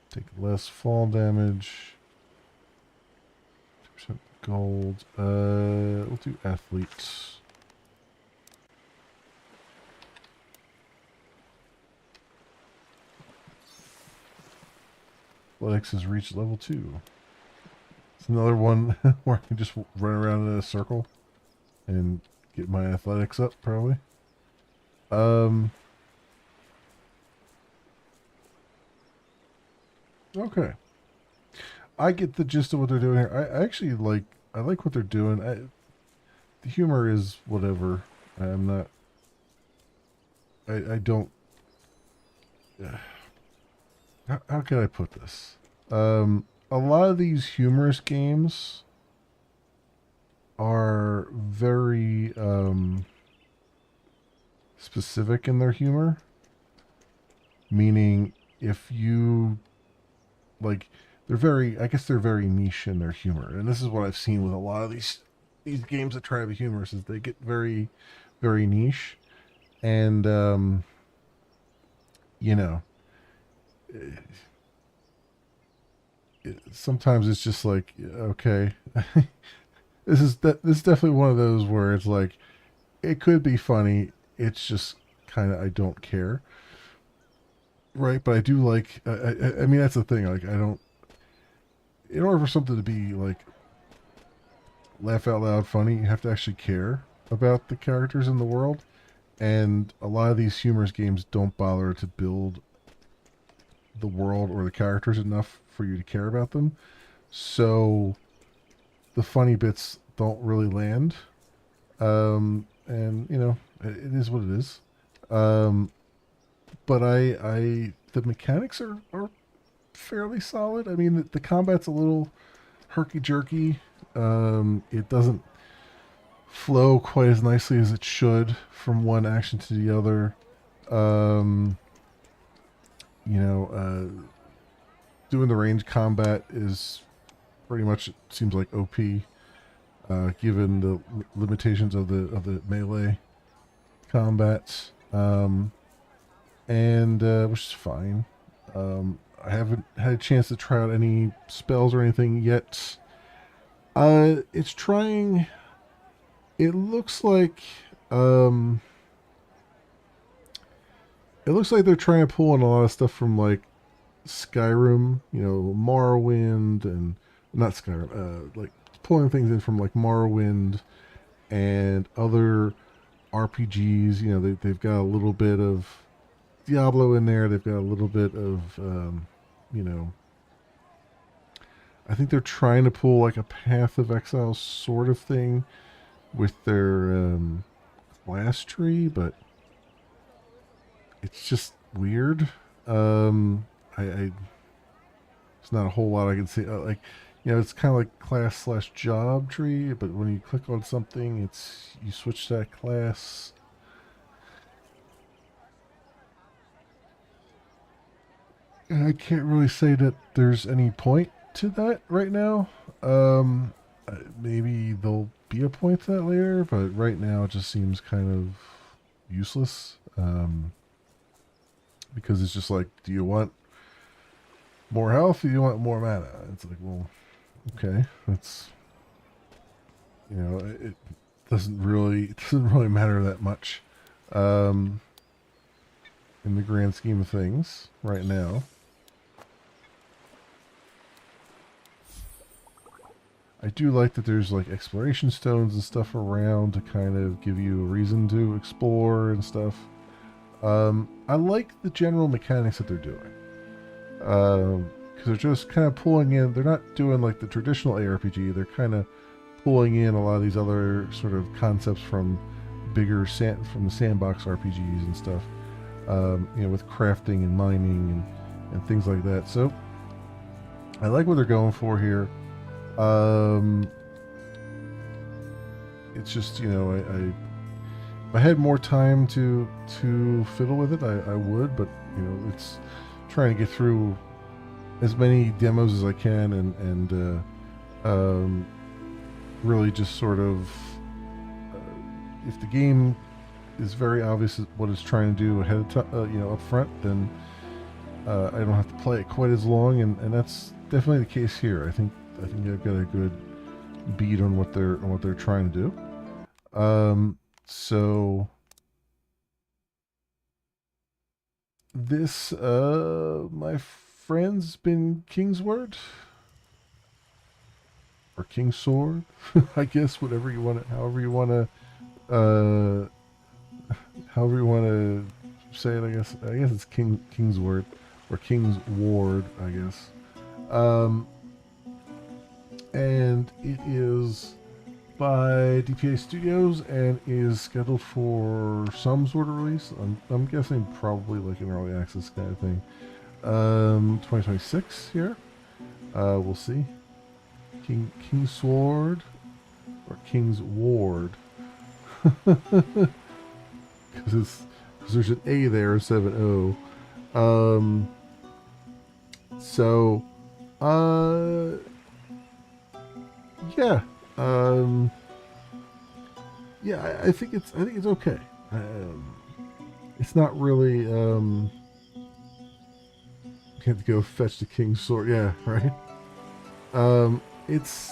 Take less fall damage. 2% gold. We'll do athletes. Athletics has reached level 2. It's another one where I can just run around in a circle and get my athletics up, probably. Okay. I get the gist of what they're doing here. I actually I like what they're doing. The humor is whatever. I'm not... I don't... How can I put this? A lot of these humorous games are very specific in their humor. Meaning, if you they're very, I guess they're very niche in their humor, and this is what I've seen with a lot of these games that try to be humorous, is they get very, very niche, and you know, sometimes it's just like, okay, this is definitely one of those where it's like, it could be funny, it's just kind of, I don't care. Right, but I do like. I mean, that's the thing. Like, I don't. In order for something to be like laugh out loud funny, you have to actually care about the characters in the world, and a lot of these humorous games don't bother to build the world or the characters enough for you to care about them. So the funny bits don't really land, and it is what it is. But the mechanics are fairly solid. I mean, the combat's a little herky-jerky. It doesn't flow quite as nicely as it should from one action to the other. Doing the range combat is pretty much, it seems like, OP, given the limitations of the melee combat. And which is fine. I haven't had a chance to try out any spells or anything yet. It's trying. It looks like they're trying to pull in a lot of stuff from like Skyrim, Morrowind, and not Skyrim. Like pulling things in from like Morrowind and other RPGs. They've got a little bit of Diablo in there. They've got a little bit of, I think they're trying to pull like a Path of Exile sort of thing with their class tree, but it's just weird. I It's not a whole lot I can say. It's kind of like class/job tree, but when you click on something, you switch that class. And I can't really say that there's any point to that right now. Maybe there'll be a point to that later, but right now it just seems kind of useless. Because it's just like, do you want more health or do you want more mana? It's like, well, okay, that's, it doesn't really matter that much in the grand scheme of things right now. I do like that there's like exploration stones and stuff around to kind of give you a reason to explore and stuff. I like the general mechanics that they're doing. Because they're just kind of pulling in, they're not doing like the traditional ARPG, they're kind of pulling in a lot of these other sort of concepts from from the sandbox RPGs and stuff. With crafting and mining and things like that. So I like what they're going for here. It's just, if I had more time to fiddle with it, I would, but it's trying to get through as many demos as I can and really just sort of if the game is very obvious what it's trying to do ahead of time, up front, then I don't have to play it quite as long, and that's definitely the case here. I think I've got a good beat on what they're trying to do. So this my friend's been Kingsward or Kingsword, I guess, whatever you want to, however you want to say it. I guess it's Kingsward or Kingsward, I guess. And it is by DPA Studios and is scheduled for some sort of release. I'm guessing probably like an early access kind of thing. 2026 here. We'll see. Kingsword or Kingsward. Because there's an A there instead of an O. Yeah. Yeah, I think it's okay. It's not really. You have to go fetch the king's sword. Yeah, right. It's.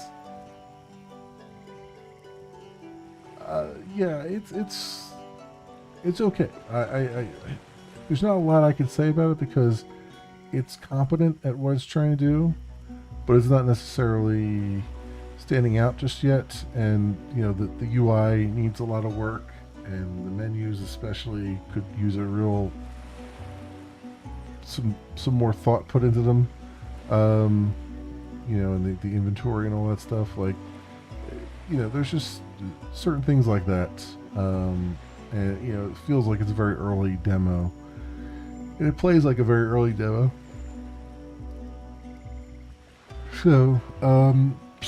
Yeah, it's okay. I there's not a lot I can say about it because it's competent at what it's trying to do, but it's not necessarily standing out just yet. And the UI needs a lot of work, and the menus especially could use some more thought put into them. And the inventory and all that stuff. Like, there's just certain things like that. And it feels like it's a very early demo. And it plays like a very early demo. So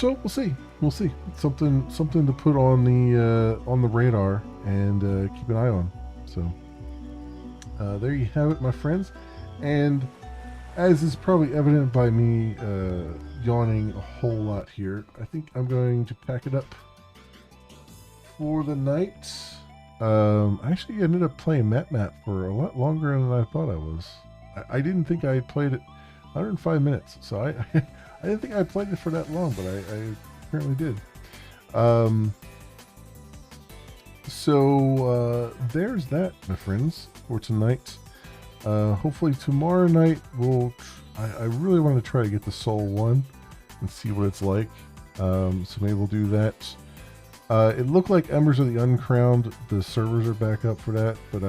we'll see. We'll see. Something to put on the radar and keep an eye on. So there you have it, my friends. And as is probably evident by me yawning a whole lot here, I think I'm going to pack it up for the night. I actually ended up playing Map for a lot longer than I thought I was. I didn't think I had played it 105 minutes, so I didn't think I played it for that long, but I apparently did. So there's that, my friends, for tonight. Hopefully tomorrow night I really want to try to get the Soul 1 and see what it's like. So maybe we'll do that. It looked like Embers of the Uncrowned. The servers are back up for that, but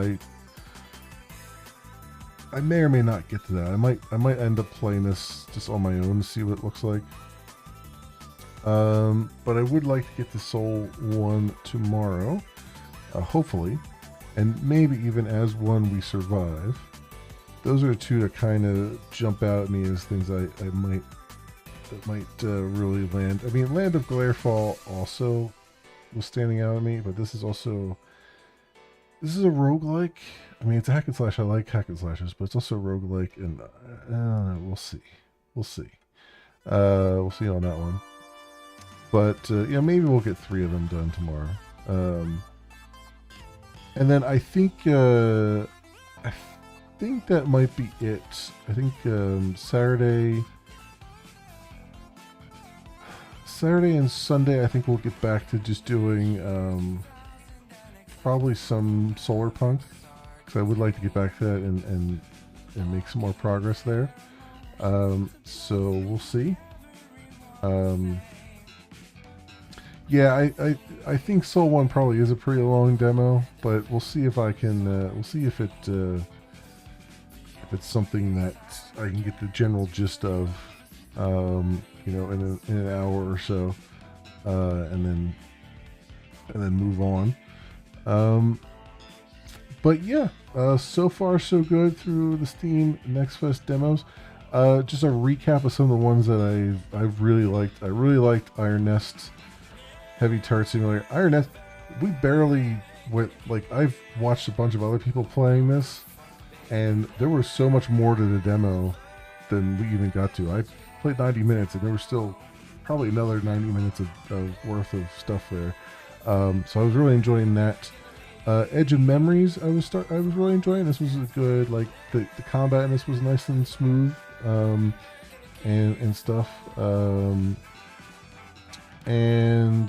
I may or may not get to that. I might end up playing this just on my own to see what it looks like. But I would like to get the Soul 1 tomorrow, hopefully, and maybe even as one we survive. Those are the two that kind of jump out at me as things that might really land. I mean, Land of Glorefall also was standing out at me, but this is a roguelike. I mean, it's a hack and slash. I like hack and slashes, but it's also a roguelike, and we'll see. We'll see on that one. But maybe we'll get 3 of them done tomorrow. And then I think that might be it. I think Saturday and Sunday, I think we'll get back to just doing probably some Solar Punk, because I would like to get back to that and make some more progress there. So we'll see. Yeah, I think Soul One probably is a pretty long demo, but we'll see if I can. We'll see if it's something that I can get the general gist of, in an hour or so, and then move on. Um, but yeah, so far so good through the Steam Next Fest demos. Just a recap of some of the ones that I've really liked. I really liked Iron Nest, Heavy Turret Simulator. Iron Nest, we barely went. Like, I've watched a bunch of other people playing this, and there was so much more to the demo than we even got to. I played 90 minutes, and there was still probably another 90 minutes of worth of stuff there. So I was really enjoying that. Edge of Memories, I was really enjoying. This was a good, like, the combat in this was nice and smooth, and stuff. And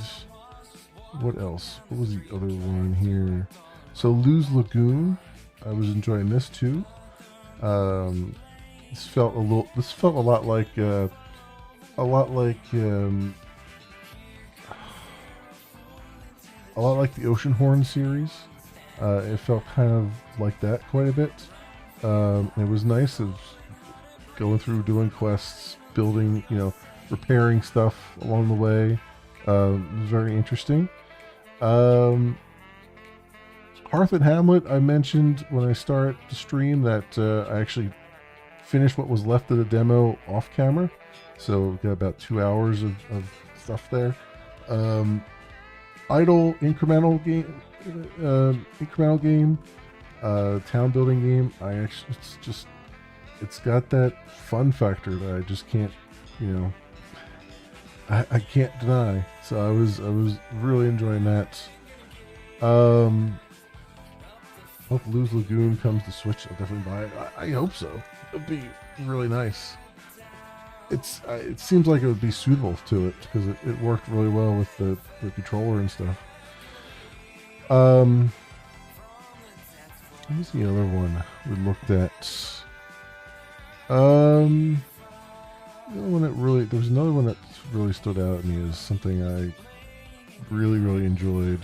what else? What was the other one here? So Lose Lagoon, I was enjoying this too. This felt a lot like a lot like a lot like the Oceanhorn series. It felt kind of like that quite a bit. It was nice of going through doing quests, building, repairing stuff along the way. It was very interesting. Hearth and Hamlet, I mentioned when I started the stream that I actually finished what was left of the demo off camera. So we got about 2 hours of stuff there. Idle incremental game, town building game. It's got that fun factor that I just can't, I can't deny. So I was really enjoying that. Hope Lose Lagoon comes to Switch. I'll definitely buy it. I hope so. It'd be really nice. It seems like it would be suitable to it because it worked really well with the controller and stuff. What was the other one we looked at? The other one there was another one that really stood out at me as something I really, really enjoyed.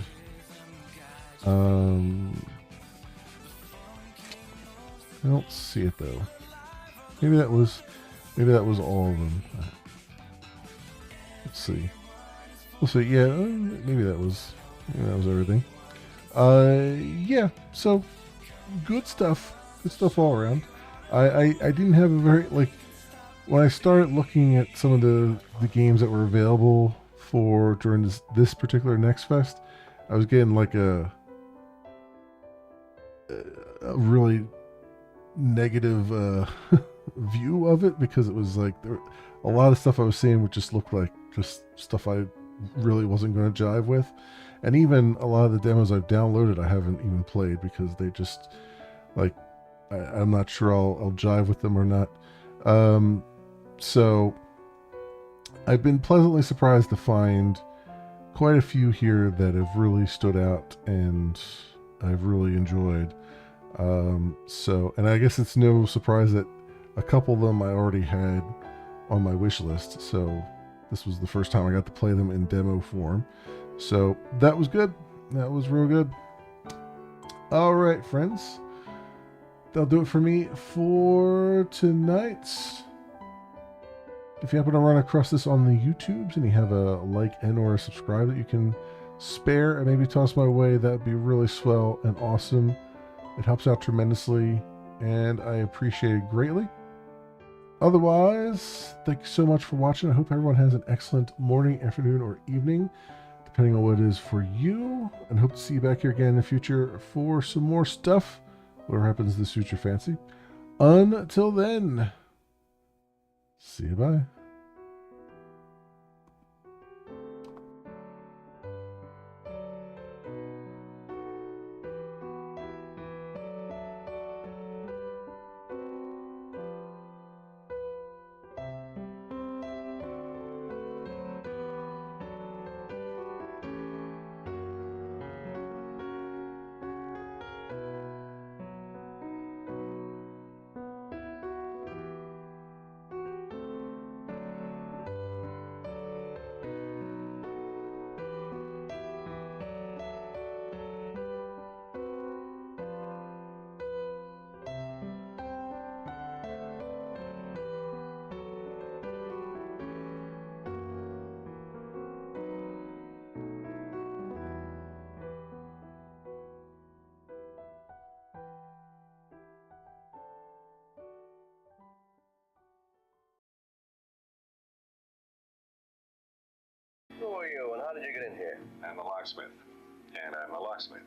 I don't see it though. Maybe that was all of them. Let's see. We'll see. Yeah, maybe that was everything. Yeah. So good stuff. Good stuff all around. I didn't have a very, like, when I started looking at some of the games that were available for during this particular Next Fest, I was getting like a really negative view of it because it was like a lot of stuff I was seeing would just look like just stuff I really wasn't going to jive with, and even a lot of the demos I've downloaded I haven't even played because they just, like, I'm not sure I'll jive with them or not. So I've been pleasantly surprised to find quite a few here that have really stood out and I've really enjoyed. And I guess it's no surprise that a couple of them I already had on my wish list. So this was the first time I got to play them in demo form. So that was good. That was real good. All right, friends. That'll do it for me for tonight. If you happen to run across this on the YouTubes and you have a like and or a subscribe that you can spare and maybe toss my way, that'd be really swell and awesome. It helps out tremendously, and I appreciate it greatly. Otherwise, thank you so much for watching. I hope everyone has an excellent morning, afternoon, or evening, depending on what it is for you. And hope to see you back here again in the future for some more stuff, whatever happens to suit your fancy. Until then, see you bye. you, and how did you get in here? I'm a locksmith. And I'm a locksmith.